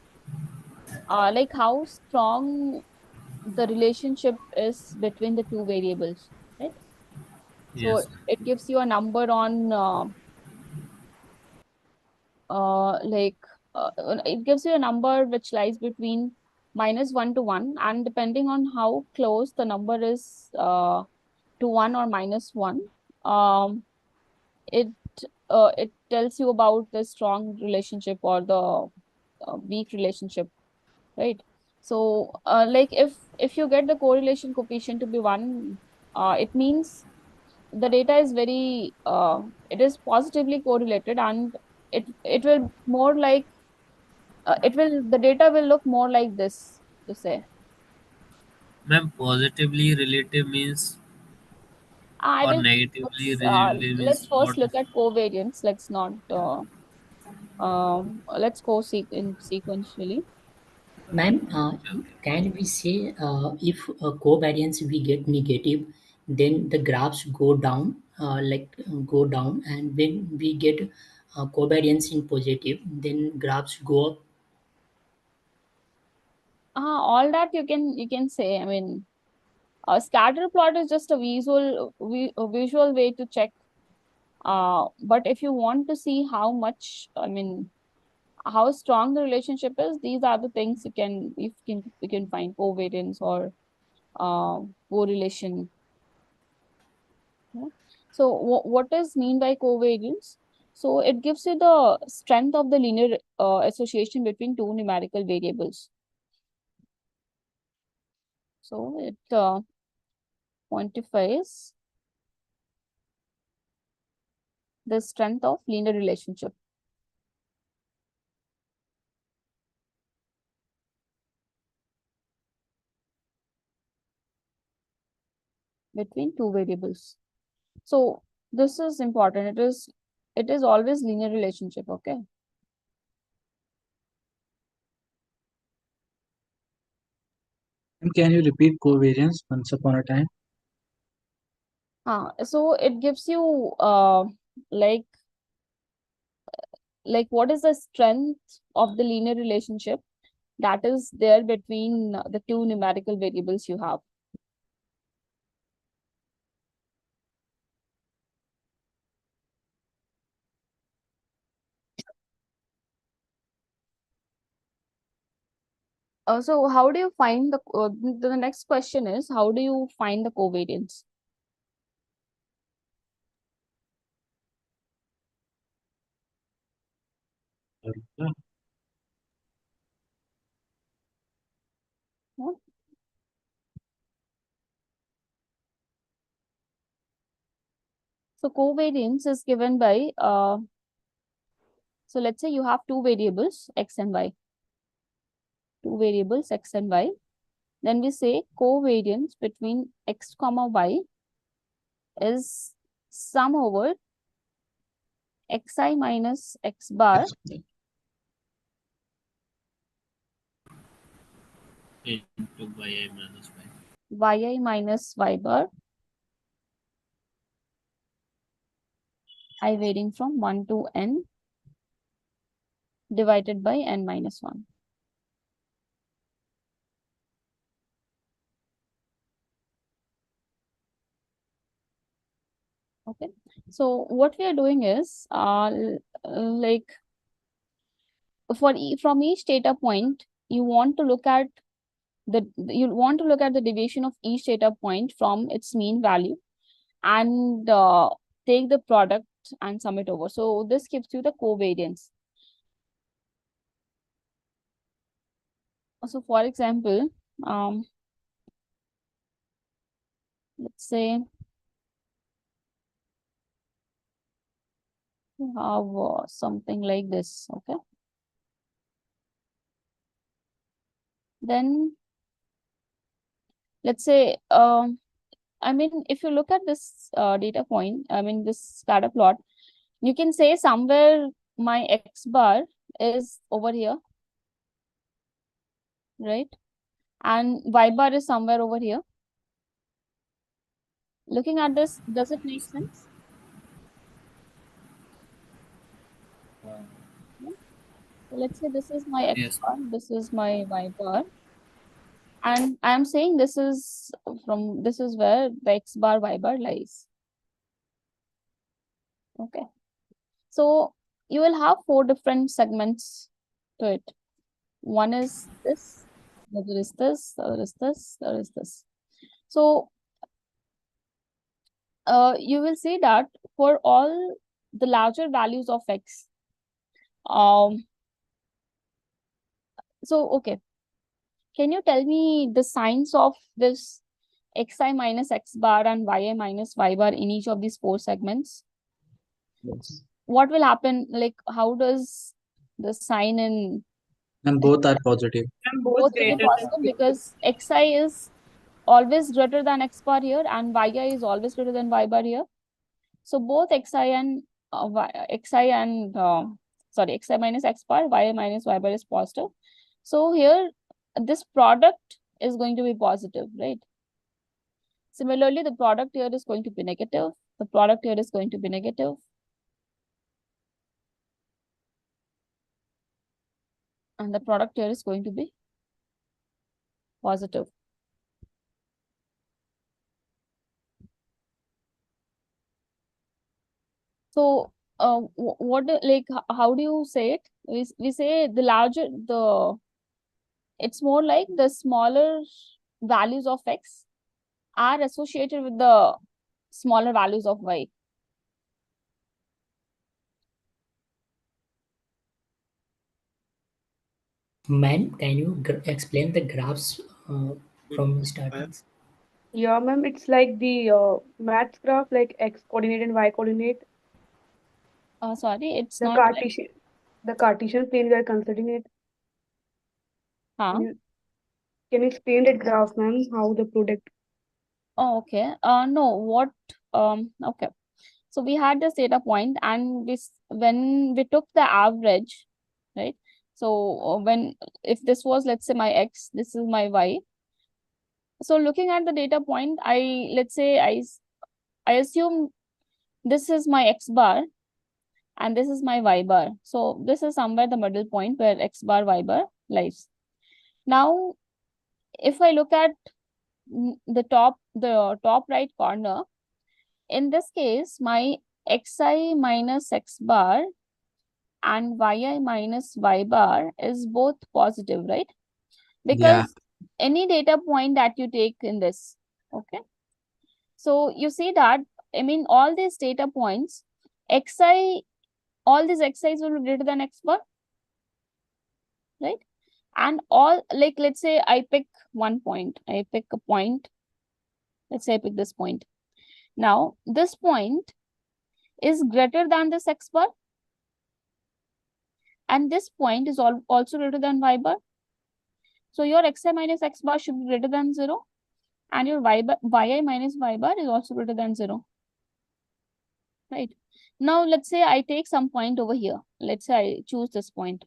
like how strong the relationship is between the two variables, right? So Yes. it gives you a number on like it gives you a number which lies between -1 to 1, and depending on how close the number is to 1 or -1, um, it it tells you about the strong relationship or the weak relationship, right? So like if you get the correlation coefficient to be 1, it means the data is very it is positively correlated, and it will more like the data will look more like this, to say. Ma'am, positively relative means I or will negatively relative let's means first what? look at covariance. Let's not let's go sequentially. Ma'am, can we say if covariance we get negative, then the graphs go down, go down, and when we get covariance in positive, then graphs go up. All that you can say. I mean, a scatter plot is just a visual way to check. But if you want to see how much, I mean, how strong the relationship is, these are the things you can find covariance or correlation. Yeah. So what is mean by covariance? So it gives you the strength of the linear association between two numerical variables. So it quantifies the strength of linear relationship between two variables. So this is important. It is always linear relationship, okay? And can you repeat covariance once upon a time? So it gives you like what is the strength of the linear relationship that is there between the two numerical variables you have. So how do you find the next question is, how do you find the covariance? Yeah. So covariance is given by so let's say you have two variables x and y. Two variables x and y. Then we say covariance between x comma y is sum over xi minus x bar Into yi minus yi minus y bar I varying from 1 to n divided by n minus 1. Okay, so what we are doing is like from each data point, you want to look at the deviation of each data point from its mean value and take the product and sum it over. So this gives you the covariance. So for example, let's say we have something like this, okay? Then let's say, I mean, if you look at this data point, I mean, this scatter plot, you can say somewhere my x bar is over here, right? And y bar is somewhere over here. Looking at this, does it make sense? So let's say this is my x Yes. bar, this is my y bar. And I am saying this is where the x bar, y bar lies. Okay. So you will have 4 different segments to it. One is this, the other is this, the other is this, the other is this. So you will see that for all the larger values of x, so okay, can you tell me the signs of this xi minus x bar and yi minus y bar in each of these 4 segments? Yes. What will happen? Like, how does the sign in And both are positive. And both both will be greater than positive because xi is always greater than x bar here and yi is always greater than y bar here. So both xi and xi minus x bar, yi minus y bar is positive. So here this product is going to be positive, right? Similarly, the product here is going to be negative. The product here is going to be negative. And the product here is going to be positive. So how do you say it? We say the larger it's more like the smaller values of x are associated with the smaller values of y. Ma'am, can you explain the graphs from starting? Yeah, ma'am, it's like the maths graph, like x coordinate and y coordinate. Sorry, it's The not like Cartesian plane we are considering it. huh? Can you explain that graph, ma'am? How the product? Oh, okay. No, what? Okay. So we had this data point, and when we took the average, right? So if this was, let's say, my x, this is my y. So looking at the data point, let's say I assume this is my x bar, and this is my y bar. So this is somewhere the middle point where x bar, y bar lies. Now, if I look at the top right corner, in this case, my xi minus x bar and yi minus y bar is both positive, right? Because any data point that you take in this, okay? So you see that, I mean, all these data points, all these xi's will be greater than x bar, right? And all, like, let's say I pick one point, I pick a point, let's say I pick this point. Now, this point is greater than this x bar, and this point is also greater than y bar. So your xi minus x bar should be greater than 0, and your yi minus y bar is also greater than 0. Right. Now, let's say I take some point over here. Let's say I choose this point.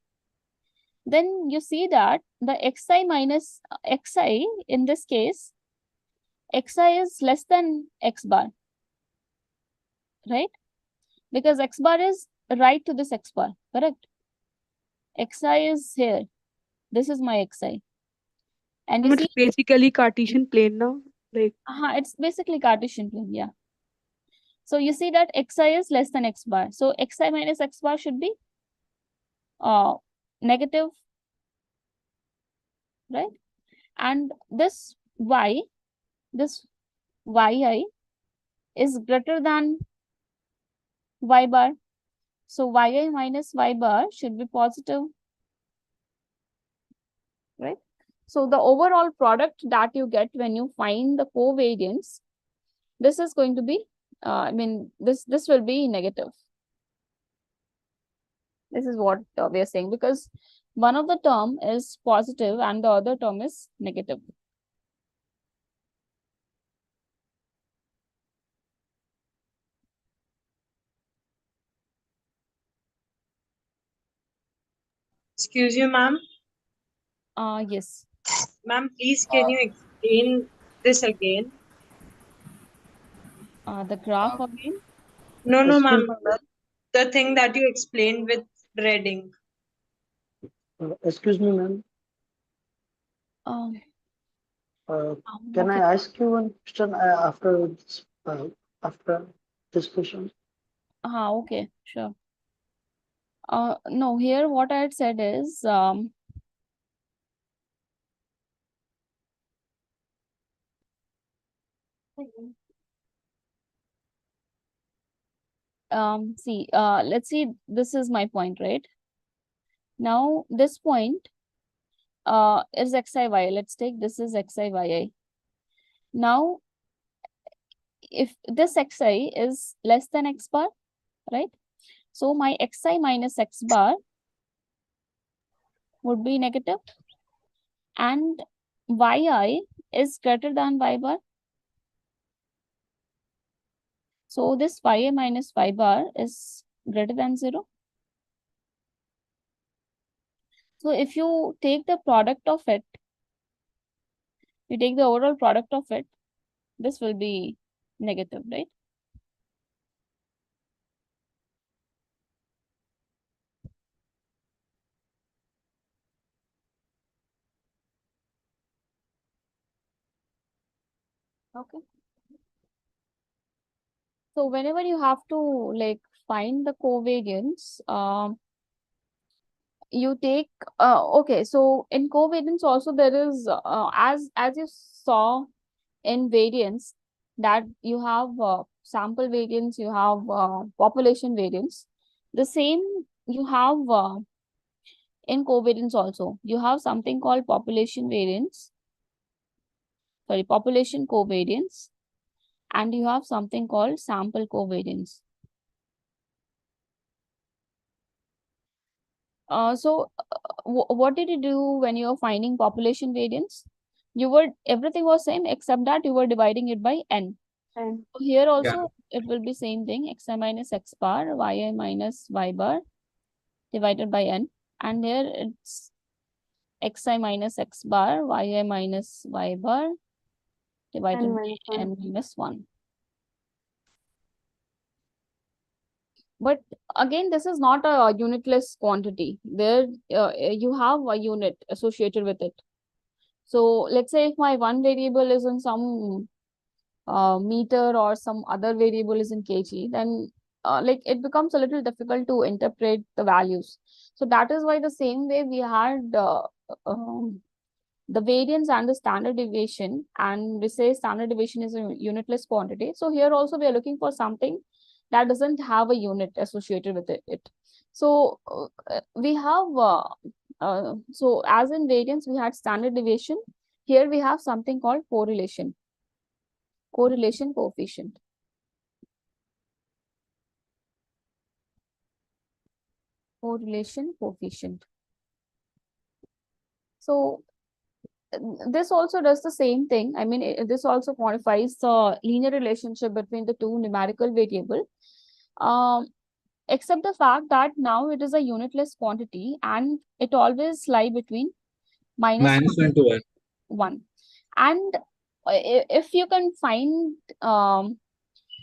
Then you see that the xi minus xi, in this case, xi is less than x bar, right? because x bar is right to this x bar, correct? Xi is here. This is my xi. And you It's see, basically Cartesian plane now. Like it's basically Cartesian plane, yeah. So you see that xi is less than x bar. So xi minus x bar should be negative, right? And this y, this yi is greater than y bar. So yi minus y bar should be positive, right? So the overall product that you get when you find the covariance, this is going to be, this will be negative. This is what we are saying, because one of the term is positive and the other term is negative. Excuse you, ma'am. Yes. Ma'am, please can you explain this again? The graph again? No, Excuse ma'am. me, ma'am. The thing that you explained with reading. Excuse me, ma'am. Um, Can I okay. ask you one question after this question? Okay, sure. No, here what I had said is, see, let's see, this is my point, right? Now, this point is xi, let's take this is xi. Now, if this xi is less than x bar, right? So my xi minus x bar would be negative, and yi is greater than y bar. So this yi minus y bar is greater than 0. So if you take the product of it, you take the overall product of it, this will be negative, right? Okay. So whenever you have to like find the covariance, you take okay, so in covariance also there is as you saw in variance, that you have sample variance, you have population variance. The same you have in covariance also. You have something called population covariance, and you have something called sample covariance. What did you do when you were finding population variance? Everything was same except that you were dividing it by n. And So here also it will be same thing, xi minus x bar, yi minus y bar divided by n. And here it's xi minus x bar, yi minus y bar divided by n minus 1. But again, this is not a unitless quantity. There you have a unit associated with it. So let's say if my one variable is in some meter or some other variable is in kg, then like it becomes a little difficult to interpret the values. So that is why the same way we had the variance and the standard deviation, and we say standard deviation is a unitless quantity. So here also we are looking for something that doesn't have a unit associated with it. So we have so as in variance we had standard deviation. Here we have something called correlation coefficient. Correlation coefficient. So this also does the same thing. I mean, this also quantifies the linear relationship between the two numerical variable, except the fact that now it is a unitless quantity and it always lie between minus -1 to 1. And if you can find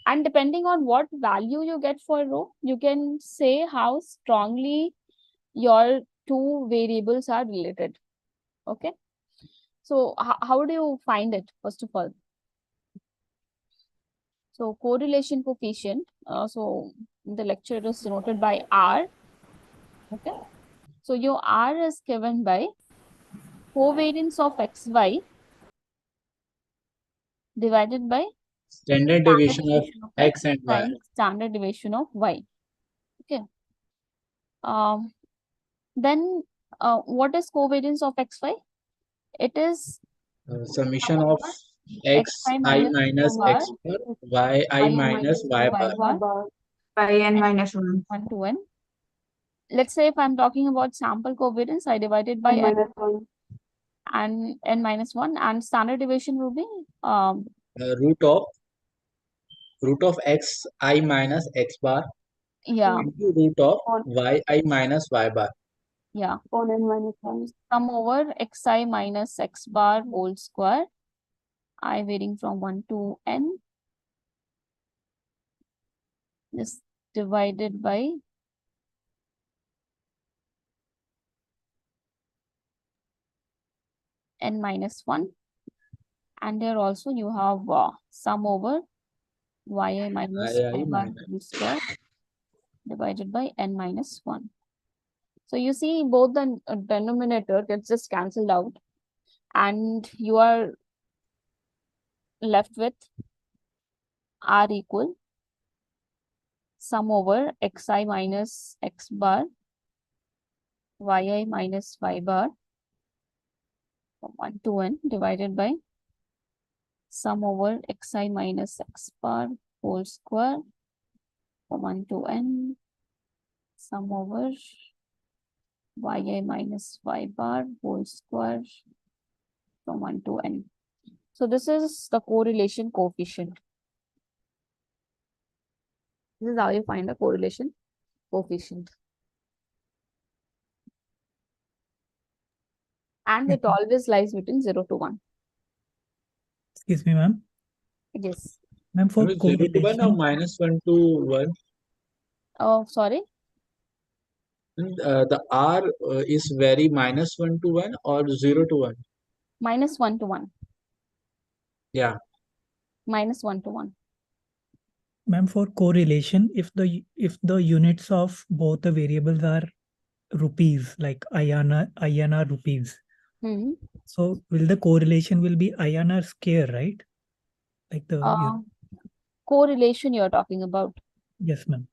And depending on what value you get for rho, you can say how strongly your two variables are related. Okay. So how do you find it, first of all? So correlation coefficient. So the lecture is denoted by R. Okay. So your R is given by covariance of xy divided by Standard deviation of deviation of x and y. times standard deviation of y. Okay. Then what is covariance of xy? It is Summation of x xi I minus minus bar, x bar y I minus y bar. bar by n minus 1. 1 to n. Let's say if I'm talking about sample covariance, I divided by n minus 1. and n minus 1, and standard deviation will be root of x I minus x bar yeah, into root of y I minus y bar. yeah, On n minus 1. sum over xi minus x bar whole square, I varying from 1 to n, is divided by n minus 1, and there also you have sum over yi minus I y bar minus. whole square divided by n minus 1. So you see both the denominator gets just cancelled out, and you are left with R equal sum over xi minus x bar yi minus y bar from 1 to n divided by sum over xi minus x bar whole square from 1 to n, sum over yi minus y bar whole square from 1 to n. So this is the correlation coefficient. This is how you find the correlation coefficient. And it always lies between 0 to 1. Excuse me, ma'am. Yes. Ma'am, for 0 to 1 or correlation, minus 1 to 1. Oh, sorry. And, the R is very minus 1 to 1 or 0 to 1. Minus 1 to 1. Yeah. Minus 1 to 1. ma'am, for correlation, if the units of both the variables are rupees, like INR rupees, so will the correlation will be INR square, right? Like the Correlation you're talking about. yes, ma'am.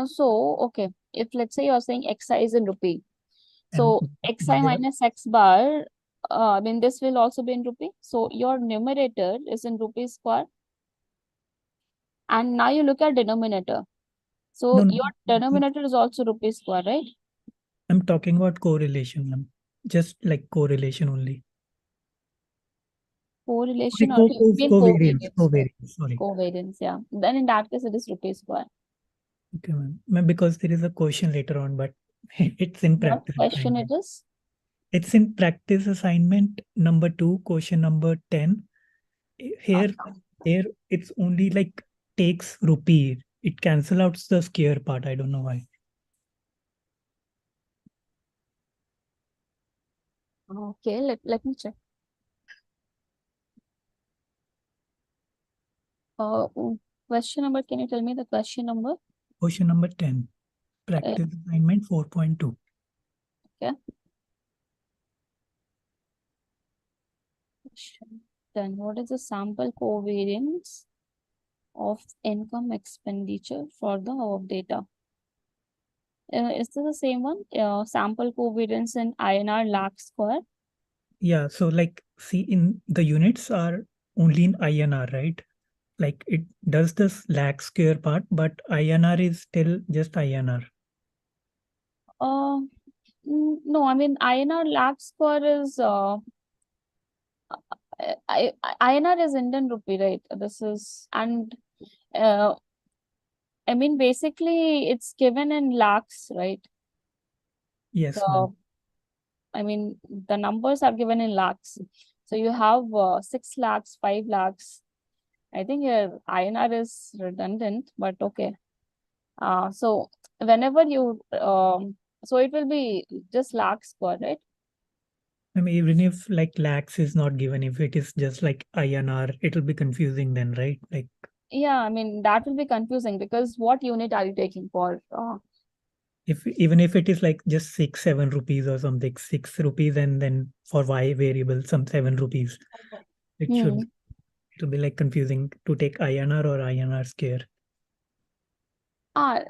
So okay, if let's say you're saying xi is in rupee, so And xi minus x bar, I mean this will also be in rupee. So your numerator is in rupees square, and now you look at denominator. So No, no, your denominator is also rupees square, right? I'm talking about correlation, ma'am. Just like correlation only. Correlation or Covariance, sorry. Covariance, yeah. Then in that case, it is rupees square. Okay, ma'am. Because there is a question later on, but it's in What practice. question it is? It's in practice assignment number 2, question number 10. Here it's only like takes rupee. It cancel out the square part. I don't know why. Okay, let me check. Question number, can you tell me the question number? Question number 10. Practice assignment 4.2. Okay. Then what is the sample covariance of income expenditure for the above data? Is this the same one? Sample covariance in INR lakh square? Yeah, so like see in the units are only in INR, right? Like it does this lakh square part, but INR is still just INR. No, I mean INR lakh square is INR is Indian rupee, right? This is, and I mean basically it's given in lakhs, right? Yes, So, I mean the numbers are given in lakhs. So you have 6 lakhs, 5 lakhs, I think here INR is redundant, but okay. So whenever you so it will be just lakh square, right? I mean, even if like lakhs is not given, if it is just like INR, it'll be confusing then, right? Like Yeah, I mean that will be confusing because what unit are you taking for? if even if it is like just 6-7 rupees or something, 6 rupees, and then for Y variable some 7 rupees, it should to be like confusing to take INR or INR square. Ah,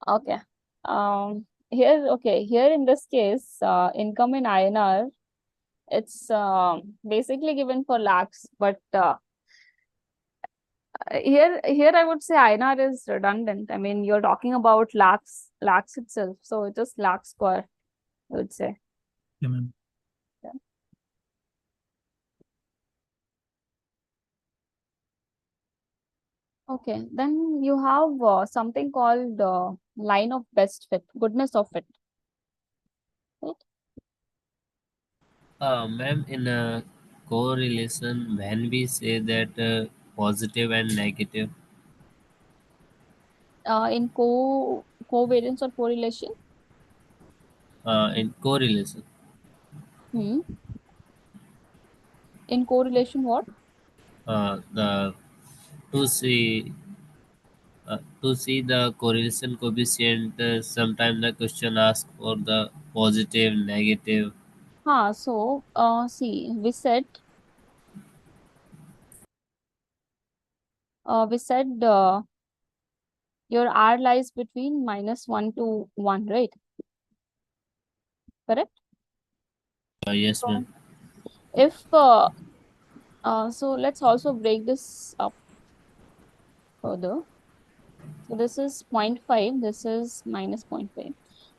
okay. Here in this case, income in INR, it's basically given for lakhs, but here I would say INR is redundant. I mean, you're talking about lakhs itself, so it is lakh square, I would say. Yeah, ma'am. Yeah. Okay, then you have something called line of best fit, goodness of fit. Right? Ma'am, in a correlation, when we say that positive and negative, In covariance or correlation. in correlation, In correlation, what? the to see the correlation coefficient, sometimes the question asks for the positive, negative. So see, we said your R lies between -1 to 1, right? Correct? Yes, So ma'am. if so let's also break this up further. So this is 0.5, this is minus 0.5.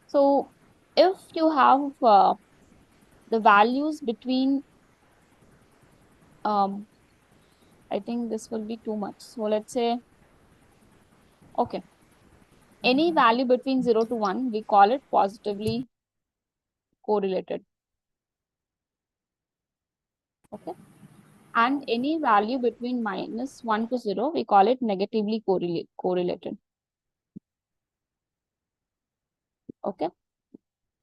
So if you have the values between I think this will be too much. So let's say, okay, any value between 0 to 1, we call it positively correlated. Okay. And any value between -1 to 0, we call it negatively correlated. Okay.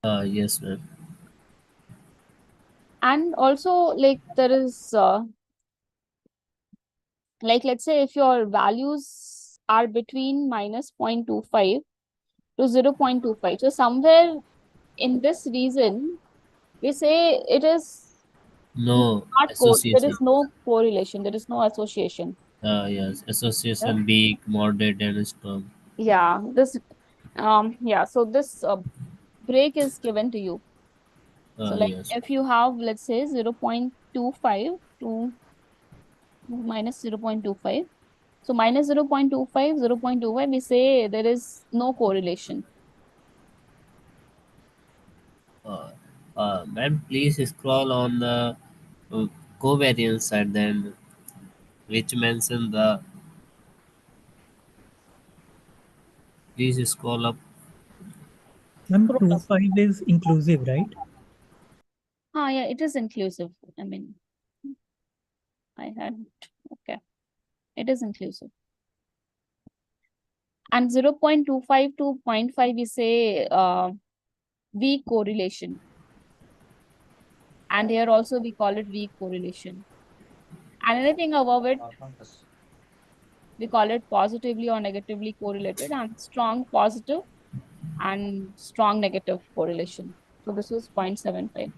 Yes, ma'am. And also, like, there is like, let's say if your values are between -0.25 to 0.25, so somewhere in this region we say it is No not there association. is no correlation, there is no association. Yes, Yeah, association big, moderate, and strong. yeah, so this break is given to you. So like Yes. if you have, let's say, 0.25 to -0.25, so -0.25, 0.25, we say there is no correlation. Ma'am, please scroll on the covariance side, then which mention the. Please scroll up. Ma'am, 2.5 is inclusive, right? Yeah, it is inclusive. I mean, okay, it is inclusive. And 0.25 to 0.5, we say weak correlation. And here also we call it weak correlation. And anything above it, we call it positively or negatively correlated, and strong positive and strong negative correlation. So this is 0.75.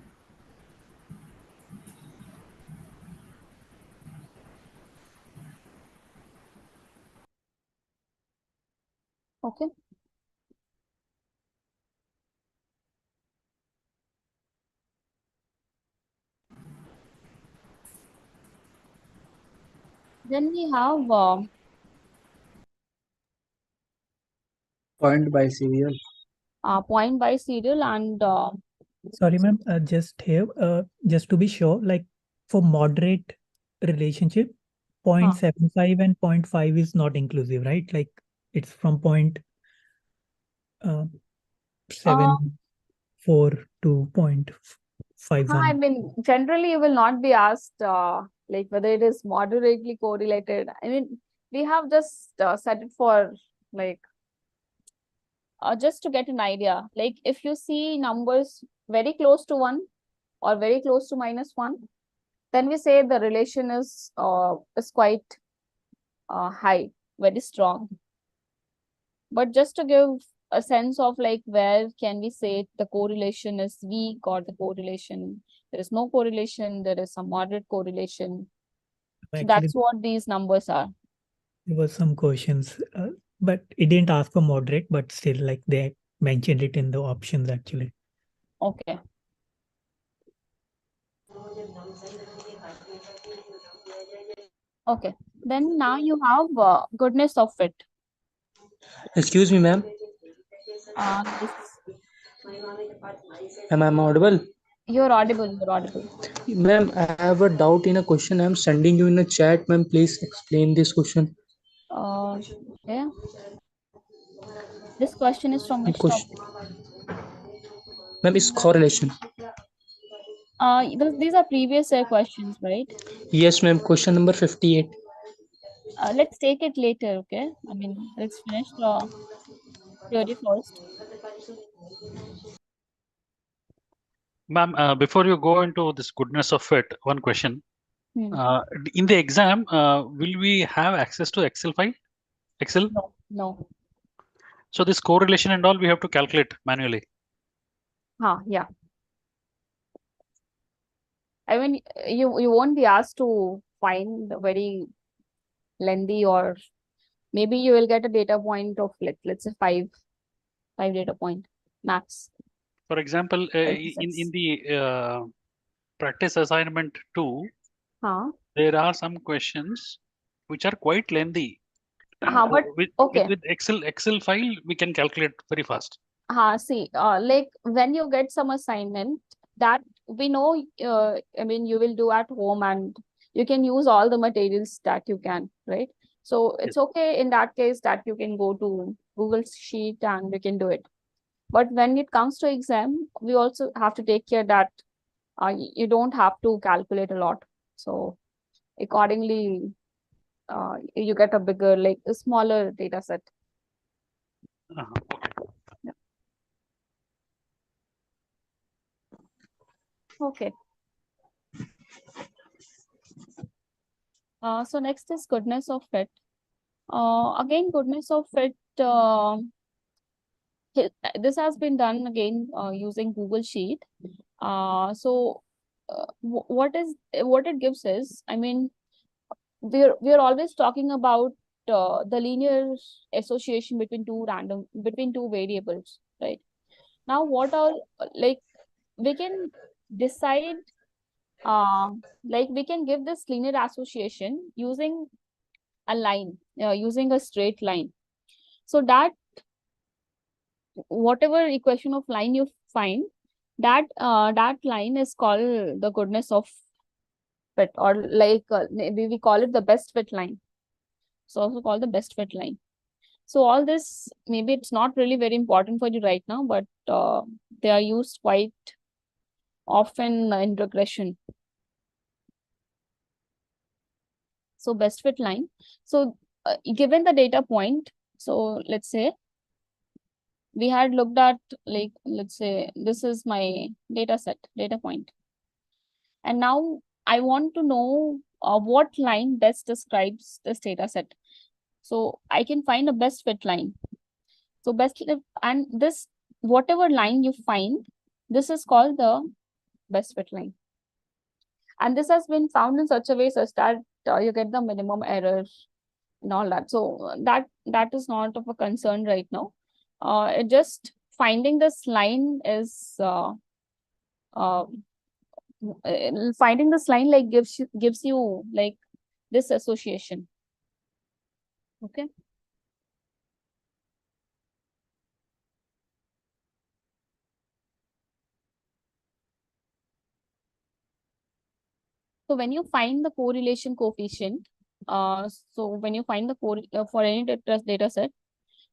Okay. Then we have Point-biserial. Point-biserial and Sorry, ma'am, just here, just to be sure, like for moderate relationship, 0.75 and 0.5 is not inclusive, right? Like it's from 0.74 to I 0.51. mean, generally you will not be asked like whether it is moderately correlated. I mean, we have just set it for like just to get an idea. Like if you see numbers very close to 1 or very close to -1, then we say the relation is quite high, very strong. But just to give a sense of like where can we say the correlation is weak or the correlation, there is no correlation, there is some moderate correlation. So Actually, that's what these numbers are. there was some questions, but it didn't ask for moderate, but still like they mentioned it in the options actually. Okay. Okay. Then now you have goodness of fit. Excuse me, ma'am. Yes. Am I audible? You're audible. You're audible. Ma'am, I have a doubt in a question. I'm sending you in a chat, ma'am. Please explain this question. Okay. This question is from which Question, topic? ma'am, is correlation. These are previous year questions, right? Yes, ma'am. Question number 58. Let's take it later, okay? I mean, let's finish the theory first. Ma'am, before you go into this goodness of fit, one question. Hmm. In the exam, will we have access to Excel file? Excel? No, no. So this correlation and all we have to calculate manually. Yeah. I mean, you won't be asked to find a very lengthy, or maybe you will get a data point of let's say five data point max. For example, in the practice assignment 2, there are some questions which are quite lengthy. But okay. With Excel file, we can calculate very fast. See, like when you get some assignment that we know, I mean, you will do at home and you can use all the materials that you can, right? So it's okay in that case that you can go to Google Sheet and you can do it. But when it comes to exam, we also have to take care that you don't have to calculate a lot. So accordingly, you get a bigger, like a smaller data set. Okay. So next is goodness of fit. Again, goodness of fit. This has been done again using Google Sheet. So what it gives is, I mean, we're always talking about the linear association between two variables, right? Now, what are like we can decide, like we can give this linear association using a line, using a straight line. So that whatever equation of line you find, that line is called the goodness of fit, or like maybe we call it the best fit line. It's also called the best fit line. So all this, maybe it's not really very important for you right now, but they are used quite often in regression. So best fit line. So given the data point, so let's say we had looked at, like, let's say this is my data point. And now I want to know what line best describes this data set. So I can find a best fit line. So and this, whatever line you find, this is called the best fit line. And this has been found in such a way such that you get the minimum error and all that. So that is not of a concern right now. Just finding this line is finding this line like gives you like this association. Okay. So when you find the correlation coefficient, so when you find the for any data set,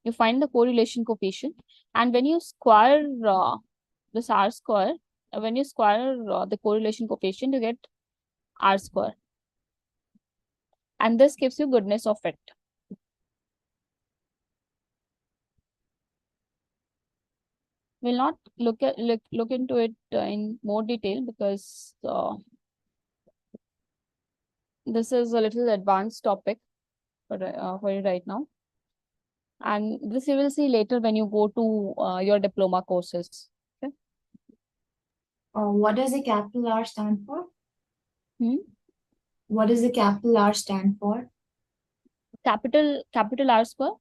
you find the correlation coefficient, and when you square this R square, when you square the correlation coefficient, you get R square. and this gives you goodness of it. We'll not look into it in more detail because this is a little advanced topic for you right now, and this you will see later when you go to your diploma courses. Okay. What does the capital R stand for? What does the capital R stand for? Capital R square?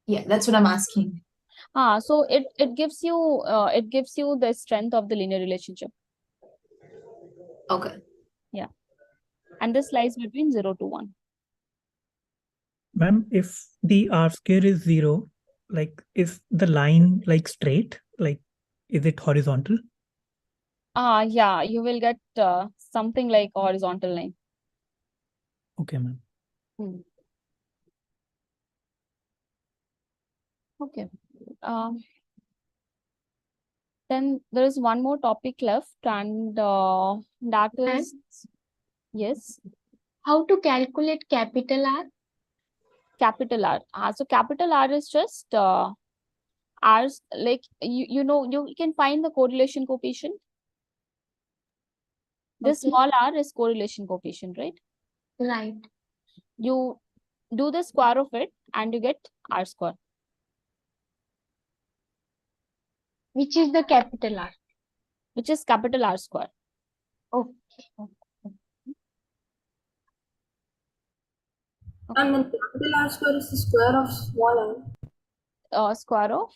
Yeah, that's what I'm asking. So it gives you the strength of the linear relationship. Okay. Yeah. And this lies between 0 to 1. Ma'am, if the R square is 0, like is the line like straight? Like is it horizontal? Yeah, you will get something like a horizontal line. Okay, ma'am. Okay. Then there is one more topic left, and that is yes. How to calculate capital R? Capital R. So capital R is just R's, like you can find the correlation coefficient. This small r is correlation coefficient, right? Right. You do the square of it and you get R square. Which is the capital R? Which is capital R square. Okay. And then capital R square is the square of small r. Square of?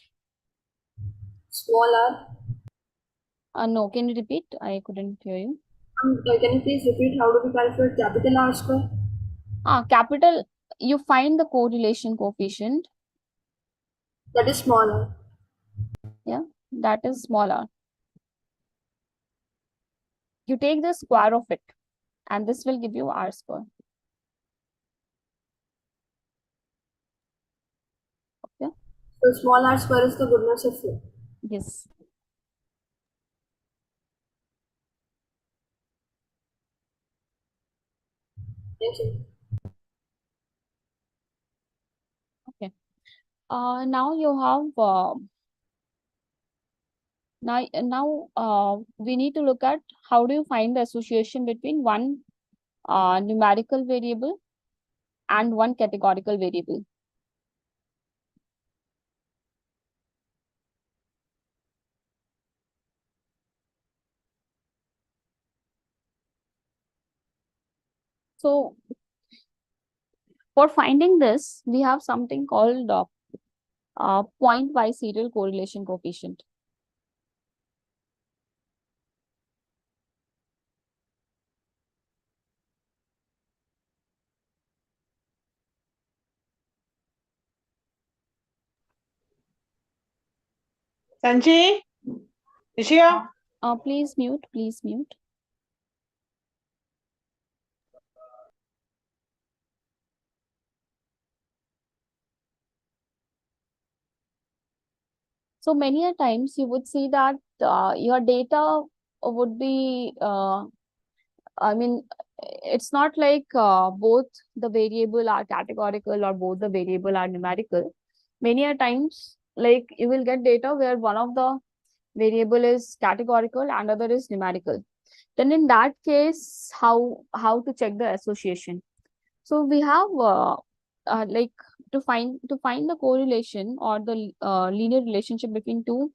Small r. No, can you repeat? I couldn't hear you. Can you please repeat how do we calculate capital R square? Capital, you find the correlation coefficient. That is small r. Yeah, that is small r. You take the square of it and this will give you R square. Okay. So small r square is the goodness of it. Yes. Thank you. Okay. Now you have now we need to look at how do you find the association between one numerical variable and one categorical variable. So for finding this, we have something called point-biserial correlation coefficient. Sanjay, is here? Please mute. Please mute. So many a times you would see that your data would be, I mean, it's not like both the variable are categorical or both the variable are numerical. Many a times, like you will get data where one of the variable is categorical and other is numerical. Then in that case, how to check the association? So we have like to find the correlation or the linear relationship between two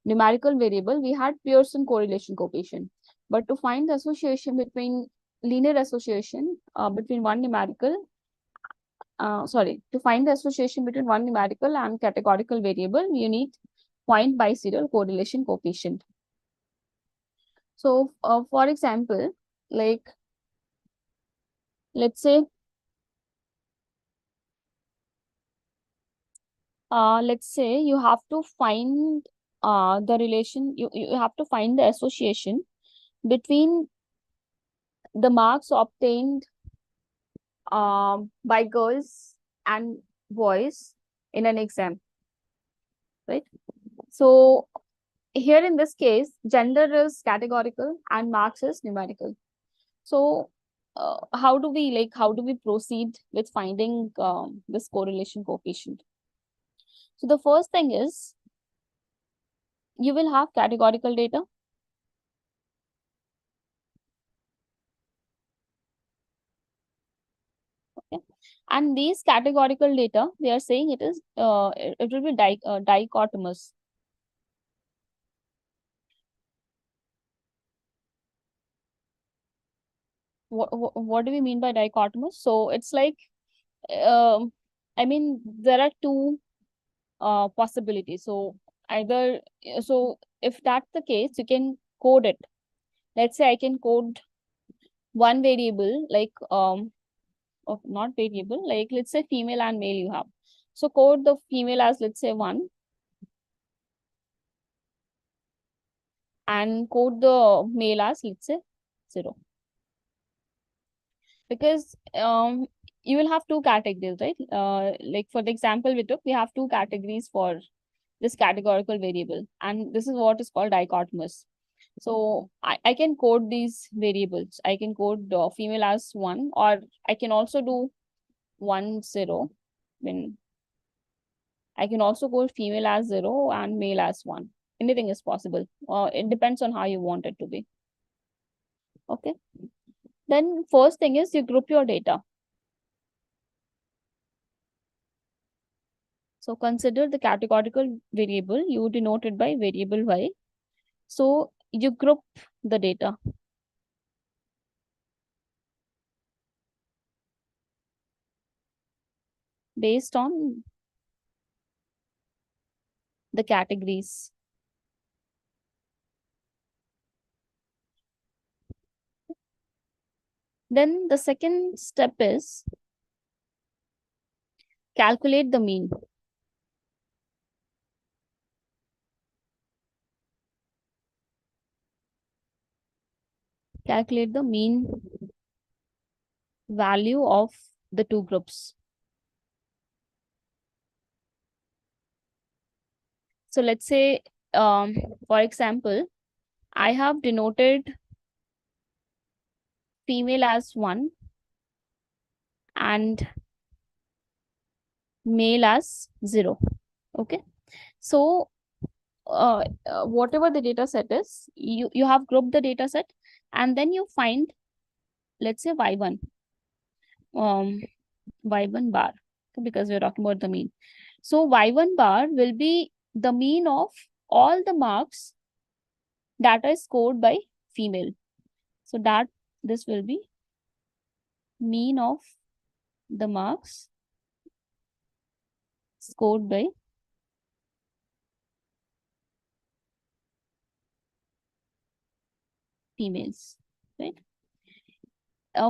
numerical variable, we had Pearson correlation coefficient. But to find the association between linear association between one numerical, to find the association between one numerical and categorical variable, you need point-biserial correlation coefficient. So, for example, like let's say you have to find the relation, you have to find the association between the marks obtained by girls and boys in an exam, right? So here in this case, gender is categorical and marks is numerical. So how do we proceed with finding this correlation coefficient? So the first thing is you will have categorical data. Okay. And these categorical data, they are saying it is it will be dichotomous. What do we mean by dichotomous? So it's like I mean there are two possibilities. So either if that's the case, you can code it. Let's say I can code one variable like not variable, like let's say female and male you have. So code the female as let's say 1 and code the male as let's say 0. Because you will have two categories, right? Like for the example we took, we have two categories for this categorical variable, and this is what is called dichotomous. So I can code these variables. I can code female as 1, or I can also do 1 0. When I can also code female as 0 and male as 1. Anything is possible. It depends on how you want it to be. Okay. Then first thing is you group your data. So consider the categorical variable, you denote it by variable y. So you group the data. Based on the categories. Then the second step is calculate the mean. Calculate the mean value of the two groups. So let's say, for example, I have denoted female as 1 and male as 0. Okay. So whatever the data set is, you have grouped the data set, and then you find, let's say y1 y1 bar, because we're talking about the mean. So y1 bar will be the mean of all the marks that are scored by female. So that this will be mean of the marks scored by females, right?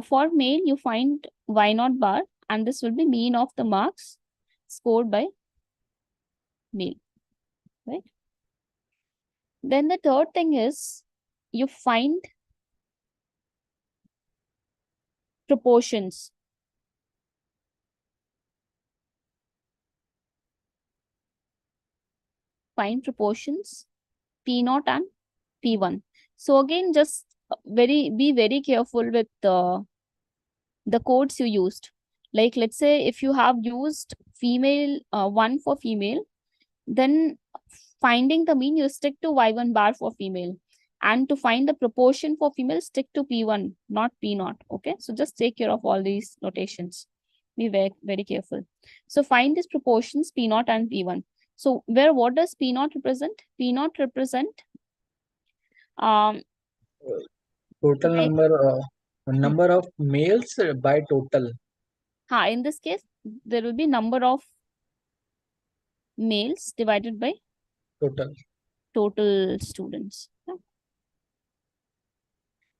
For male, you find y0 bar, and this will be mean of the marks scored by male, right? Then the third thing is you find proportions. Find proportions P0 and P1. So again, just be very careful with the codes you used. Like let's say if you have used female 1 for female, then finding the mean, you stick to y1 bar for female, and to find the proportion for female, stick to P1, not P0. Okay, so just take care of all these notations. Be very, very careful. So find these proportions P0 and P1. So what does P0 represent? P0 represent total number of males by total. in this case, there will be number of males divided by total students.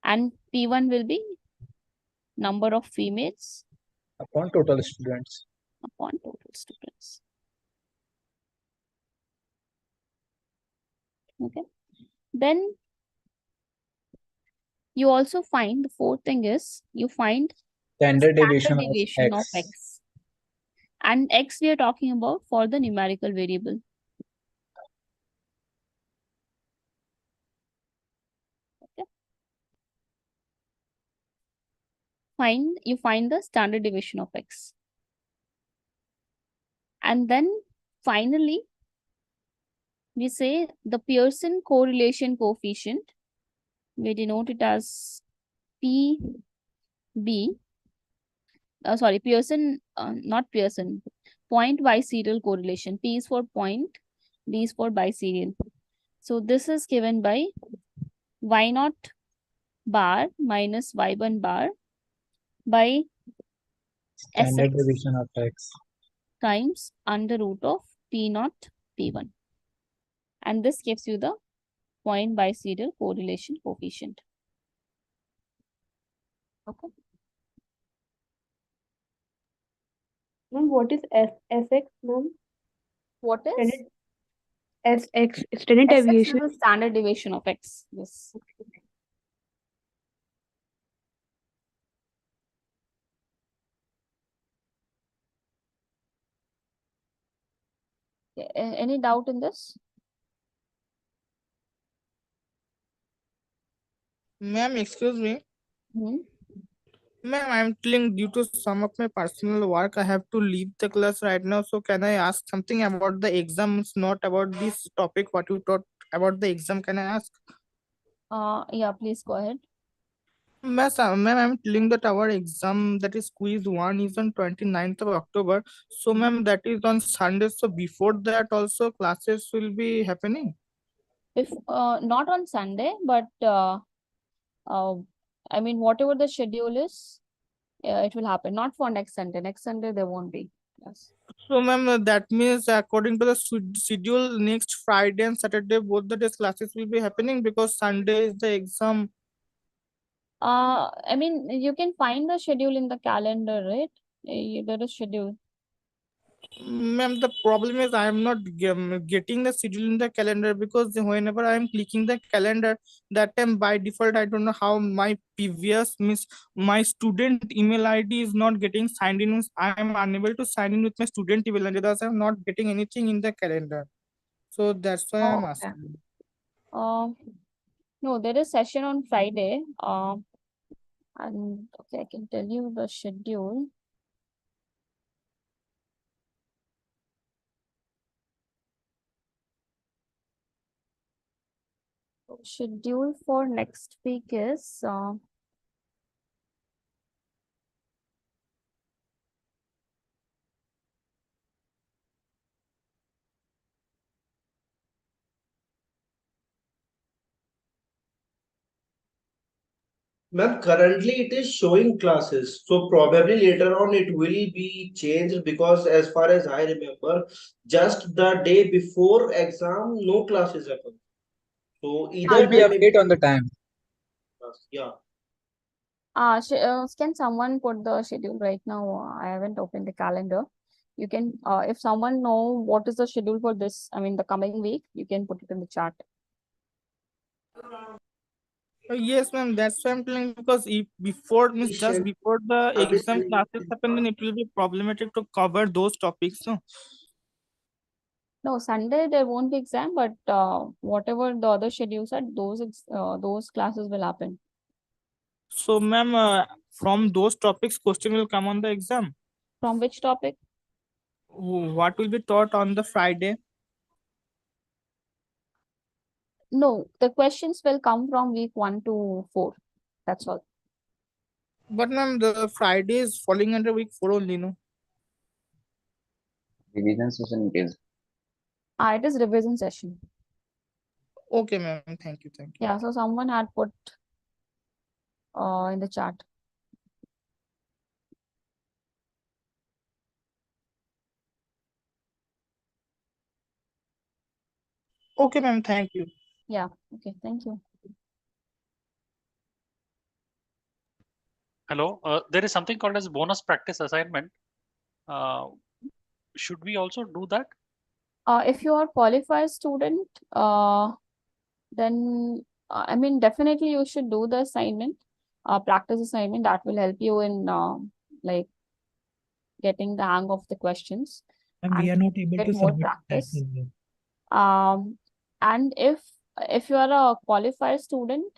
And P1 will be number of females upon total students. Okay. Then you also find, the fourth thing is you find standard deviation of x. And x we are talking about for the numerical variable. Okay. you find the standard deviation of x. And then finally, we say the Pearson correlation coefficient. We denote it as PB. Pearson, not Pearson. Point-biserial correlation. P is for point, B is for biserial. So this is given by y0 bar minus y1 bar by Standard Sx deviation of x. times under root of P0 P1. And this gives you the point-biserial correlation coefficient. Okay. Ma'am, what is Sx, ma'am? What is? Sx, standard Sx deviation. is the standard deviation of x. Yes. Any doubt in this? Ma'am, excuse me. Ma'am, I'm telling due to some of my personal work, I have to leave the class right now. So can I ask something about the exams, not about this topic, what you taught about the exam? Can I ask? Yeah, please go ahead. Ma'am, I'm telling that our exam, that is quiz 1, is on 29th of October. So ma'am, that is on Sunday. So before that also classes will be happening? If not on Sunday, but I mean, whatever the schedule is, it will happen. Not for next Sunday. Next Sunday there won't be. Yes. So ma'am, that means according to the schedule, next Friday and Saturday, both the days classes will be happening because Sunday is the exam. I mean, you can find the schedule in the calendar, right? There is schedule. Ma'am, the problem is I am not getting the schedule in the calendar because whenever I am clicking the calendar, that time by default, I don't know how my previous my student email ID is not getting signed in. I am unable to sign in with my student email ID. Thus, I am not getting anything in the calendar. So that's why I'm asking. No, there is session on Friday. And okay, I can tell you the schedule. Schedule for next week is Ma'am, currently it is showing classes, so probably later on it will be changed because as far as I remember, just the day before exam, no classes happen. So It either will be there may be update on the time. yeah. Can someone put the schedule right now? I haven't opened the calendar. You can, if someone know what is the schedule for this, I mean the coming week, you can put it in the chat. Yes, ma'am. That's why I'm telling because if before means just before the exam classes happen, then it will be problematic to cover those topics. No. No, Sunday there won't be exam, but whatever the other schedules are, those classes will happen. So, ma'am, from those topics, question will come on the exam. From which topic? What will be taught on the Friday? No, the questions will come from week 1 to 4. That's all. But ma'am, the Friday is falling under week 4 only, no? Revision session it is. It is revision session. Okay, ma'am. Thank you. Thank you. Yeah, so someone had put in the chat. Okay, ma'am. Thank you. Yeah. Okay. Thank you. Hello. There is something called as bonus practice assignment. Should we also do that? If you are qualified student, then I mean definitely you should do the assignment, practice assignment. That will help you in like getting the hang of the questions. And we are not able get to more submit practice. that as well. And if you are a qualified student,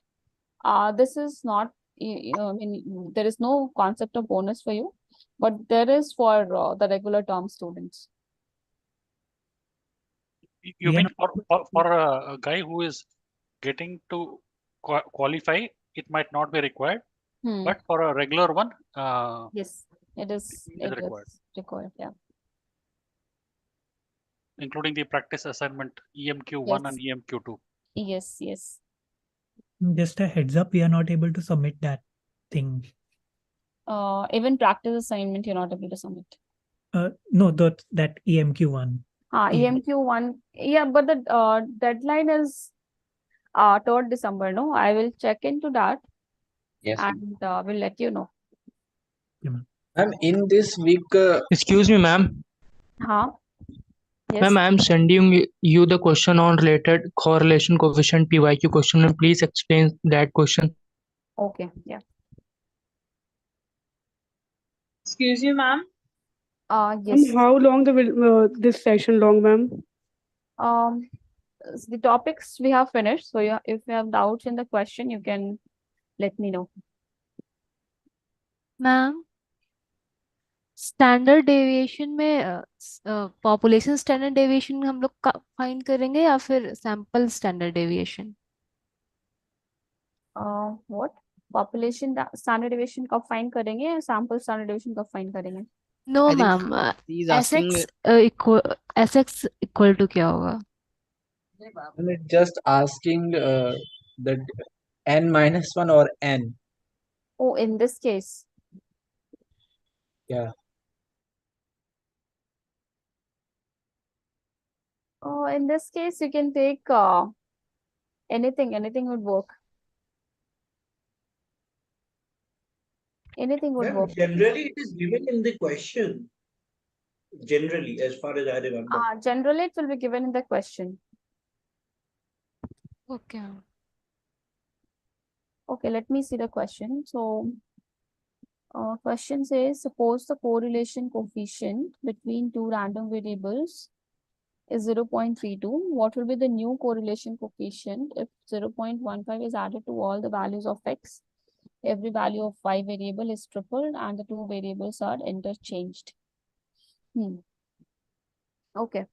this is not I mean, there is no concept of bonus for you, but there is for the regular term students. You mean for a guy who is getting to qualify, it might not be required, but for a regular one, yes, it is required. Required, yeah. Including the practice assignment EMQ1 and EMQ2. Yes, yes. Just a heads up, we are not able to submit that thing. Even practice assignment, you're not able to submit. No, that EMQ1. EMQ1, yeah, but the deadline is 3rd December, no? I will check into that. Yes. And we'll let you know. Ma'am, in this week. Excuse me, ma'am. Yes. Ma'am, I am sending you the question on related correlation coefficient PYQ question, and please explain that question. Okay, yeah. Excuse you, ma'am. Yes. How long this session long, ma'am? The topics we have finished. So if you have doubts in the question, you can let me know. Ma'am standard deviation में population standard deviation हम लोग find करेंगे या फिर sample standard deviation? What? Population standard deviation कब find करेंगे या sample standard deviation कब फाइंड करेंगे? No ma'am, SX equal to क्या होगा? Just asking the n-1 or n. Oh, in this case. Yeah. Oh, in this case, you can take anything. Anything would work. Anything would work. Generally, it is given in the question. Generally, as far as I remember. Generally, it will be given in the question. Okay. Okay, let me see the question. So, question says, suppose the correlation coefficient between two random variables is 0.32. What will be the new correlation coefficient if 0.15 is added to all the values of x? Every value of y variable is tripled and the two variables are interchanged. Okay.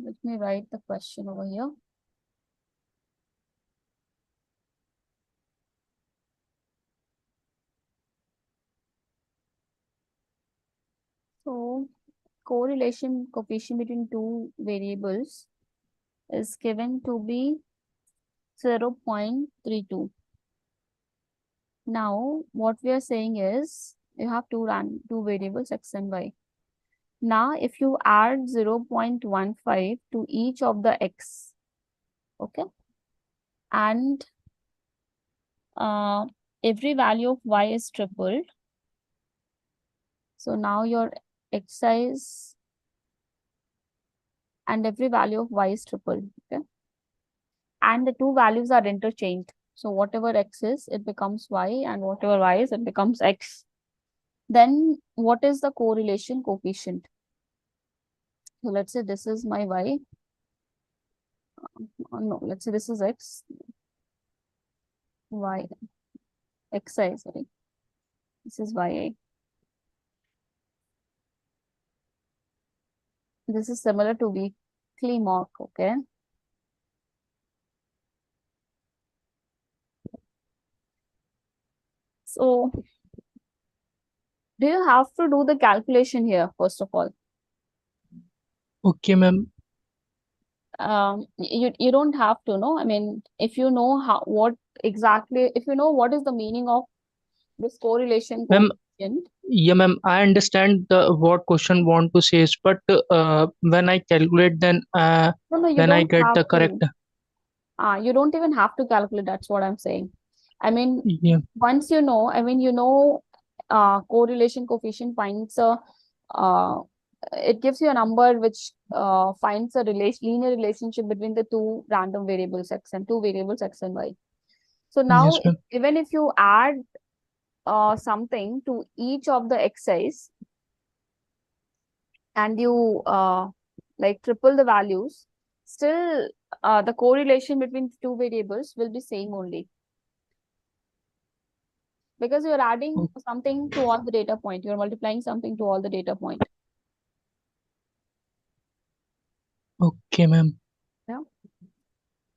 Let me write the question over here. So, correlation coefficient between two variables is given to be 0.32. Now, what we are saying is you have two variables x and y. Now, if you add 0.15 to each of the x, okay, and every value of y is tripled. So now your x size and every value of y is tripled, okay, and the two values are interchanged. So whatever x is, it becomes y, and whatever y is, it becomes x. Then what is the correlation coefficient? So let's say this is my y. No, let's say this is x. Y. Xi, sorry. This is yi. This is similar to weekly mock, okay? So, do you have to do the calculation here, first of all? Okay, ma'am. You don't have to know. I mean, if you know what is the meaning of this correlation coefficient. Yeah, ma'am. I understand what question want to say, but when I calculate, then no, you then don't I get have the to. correct. You don't even have to calculate. That's what I'm saying. I mean, Yeah. once you know, correlation coefficient finds it gives you a number which finds a linear relationship between the two random variables x and two variables x and y. So now, Yes, even if you add something to each of the x's and you like triple the values, still the correlation between two variables will be same only. Because you're adding something to all the data point. You're multiplying something to all the data point. Okay, ma'am. Yeah.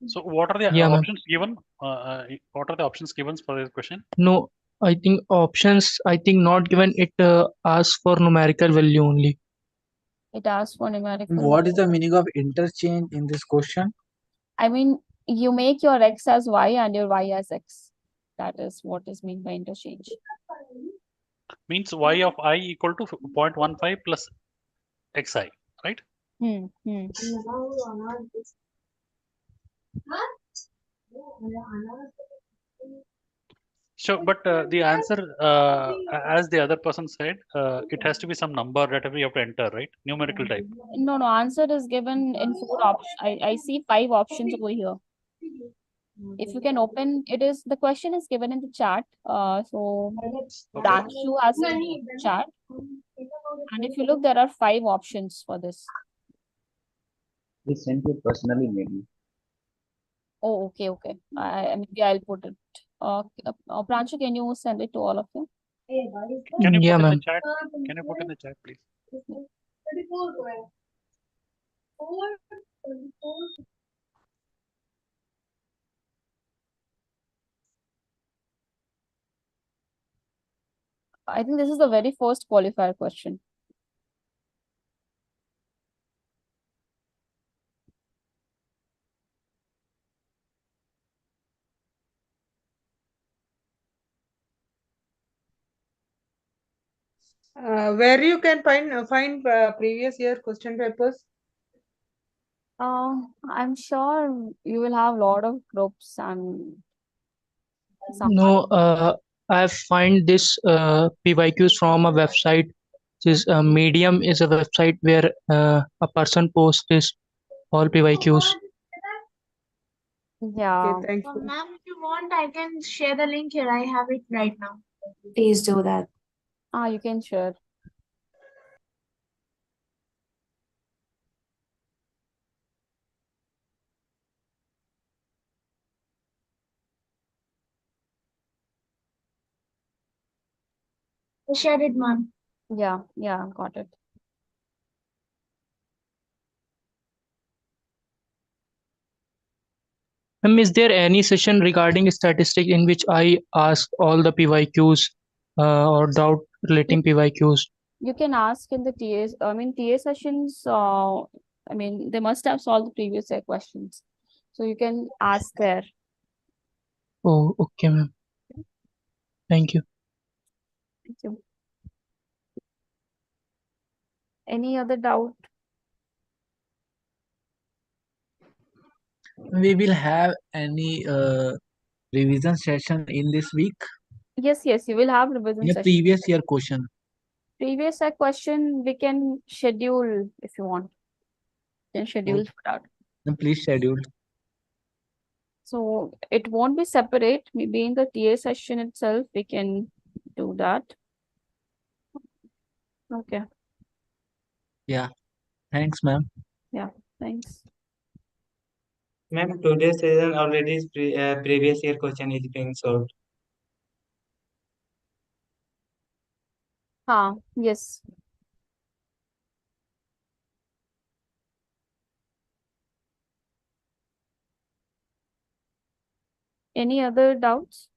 So what are the Yeah, ma'am. options given? What are the options given for this question? No, I think options, I think not given. It asks for numerical value only. It asks for numerical What is value. the meaning of interchange in this question? I mean, you make your x as y and your y as x. That is what is meant by interchange. Means y of I equal to 0.15 plus xi, right? So, but the answer, as the other person said, it has to be some number that we have to enter, right? Numerical type. No, answer is given in 4 options. I see 5 options over here. If you can open, the question is given in the chat. So Danshu has the chat. And if you look, there are 5 options for this. We sent you personally, maybe. Oh, okay. Maybe I'll put it. Pranchu, can you send it to all of you? Can you Yeah, put in the ma'am. chat? Can you put in the chat, please? I think this is the very first qualifier question. Where you can find previous year question papers? I'm sure you will have a lot of groups and No, I find this PYQs from a website. This Medium is a website where a person posts this all PYQs. Yeah. Okay, thank you. Ma'am, if you want, I can share the link here. I have it right now. Please do that. You can share. I shared it, ma'am. Yeah, got it. Is there any session regarding statistics in which I ask all the PYQs or doubt relating PYQs? You can ask in the TA sessions. They must have solved the previous year questions. So you can ask there. Oh, okay, ma'am. Thank you. Thank you. Any other doubt? We will have any revision session in this week? Yes, you will have revision In a session. previous year question. Previous year question we can schedule if you want. You can schedule for that. Then please schedule. So it won't be separate. Maybe in the TA session itself we can do that. Okay. Yeah. Thanks, ma'am. Yeah, thanks. Ma'am, today's session already is previous year question is being solved. Yes. Any other doubts?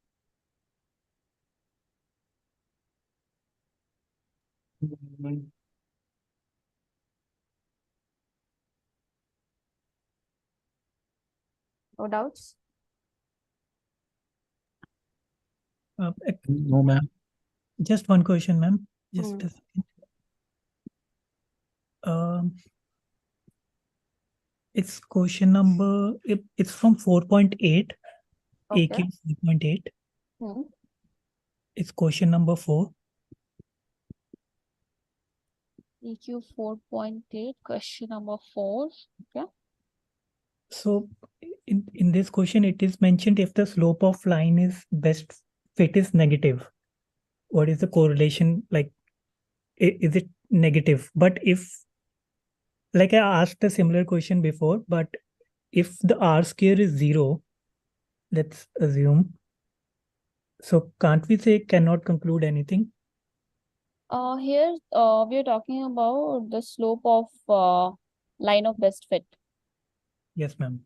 No doubts? No, ma'am. Just one question, ma'am. Just a second. It's question number, it's from 4.8, Okay. AQ 4.8. Hmm. It's question number 4. EQ 4.8, question number 4. Okay. So in this question, it is mentioned if the slope of line is best fit is negative. What is the correlation? Like, is it negative? But if, like I asked a similar question before, but if the r square is 0, let's assume, so can't we say cannot conclude anything? Here we are talking about the slope of line of best fit. Yes, ma'am.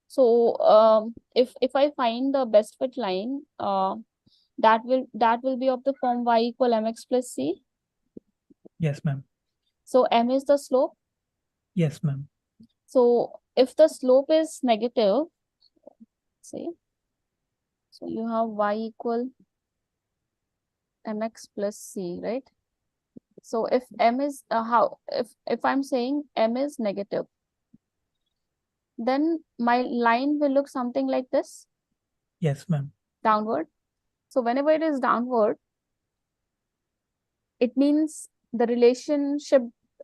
So if I find the best fit line, that will be of the form y equal mx plus c. Yes, ma'am. So m is the slope. Yes, ma'am. So if the slope is negative, say, so you have y equal mx plus c, right? So if m is if I'm saying m is negative, then my line will look something like this. Yes, ma'am. Downward. So whenever it is downward, it means the relationship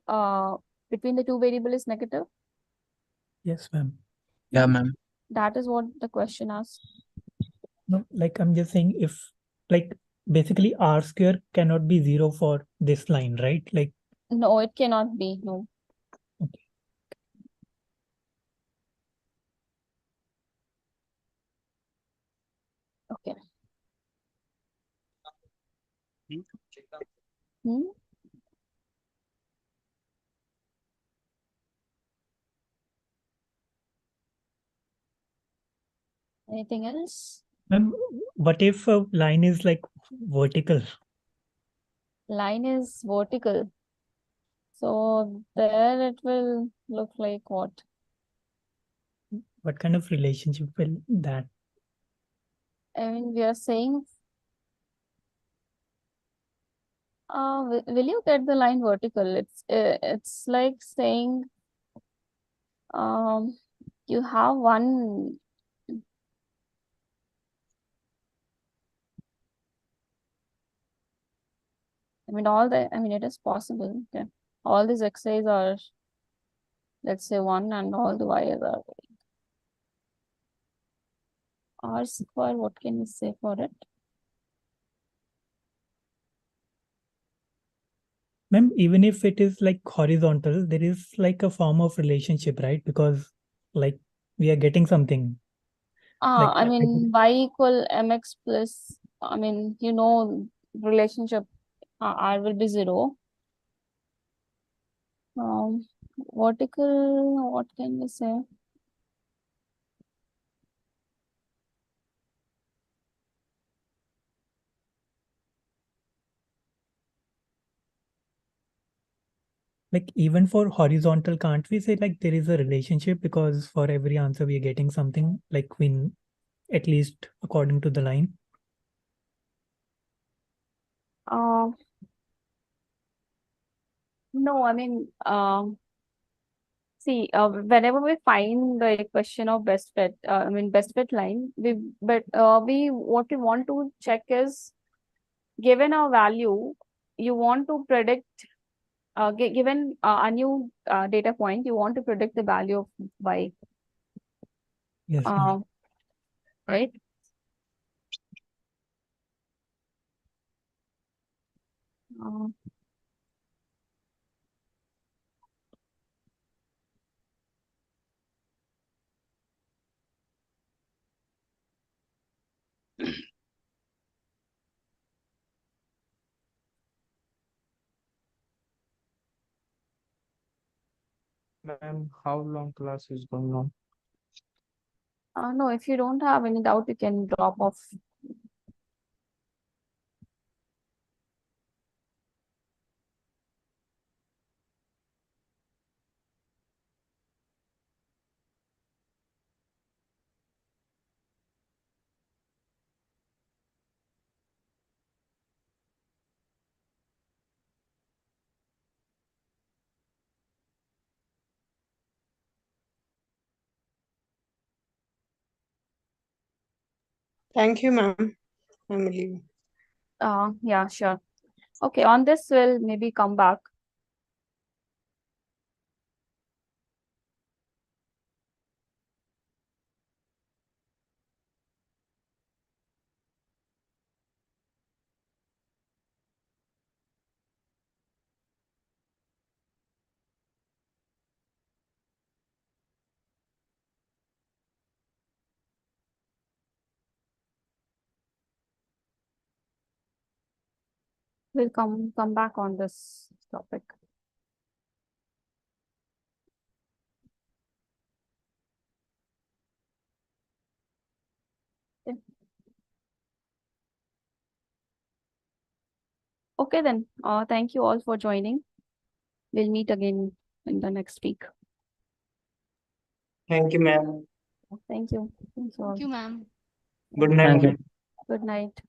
between the two variable is negative. Yes, ma'am. Yeah, ma'am. That is what the question asks. No, like I'm just saying if like basically r square cannot be 0 for this line, right? Like No, it cannot be. No. Okay. Hmm? Anything else? ma'am, what if a line is like vertical? Line is vertical. So there it will look like what? What kind of relationship will that? I mean, we are saying, will you get the line vertical? It's like saying, you have one. I mean, it is possible. Okay. All these x's are, let's say, 1 and all the y's are r square. What can we say for it? Ma'am, even if it is like horizontal, there is like a form of relationship, right? Because like we are getting something. Like I mean, y equal mx plus, I mean, relationship r will be 0. Vertical, what can we say? like even for horizontal, can't we say like there is a relationship because for every answer we are getting something like when at least according to the line? No, I mean, see, whenever we find the equation of best fit, best fit line, what we want to check is, given a value, you want to predict, given a new data point, you want to predict the value of y. Yes, ma'am. Right? Uh, Ma'am, how long class is going on? no, if you don't have any doubt, you can drop off. Thank you, ma'am. I'm leaving. Yeah, sure. Okay, on this, we'll maybe come back. We'll come back on this topic. Okay. Okay then. Thank you all for joining. We'll meet again in the next week. Thank you, ma'am. Thank you. Thank you all. Thank you, ma'am. Good night, Thank you. ma'am. Good night.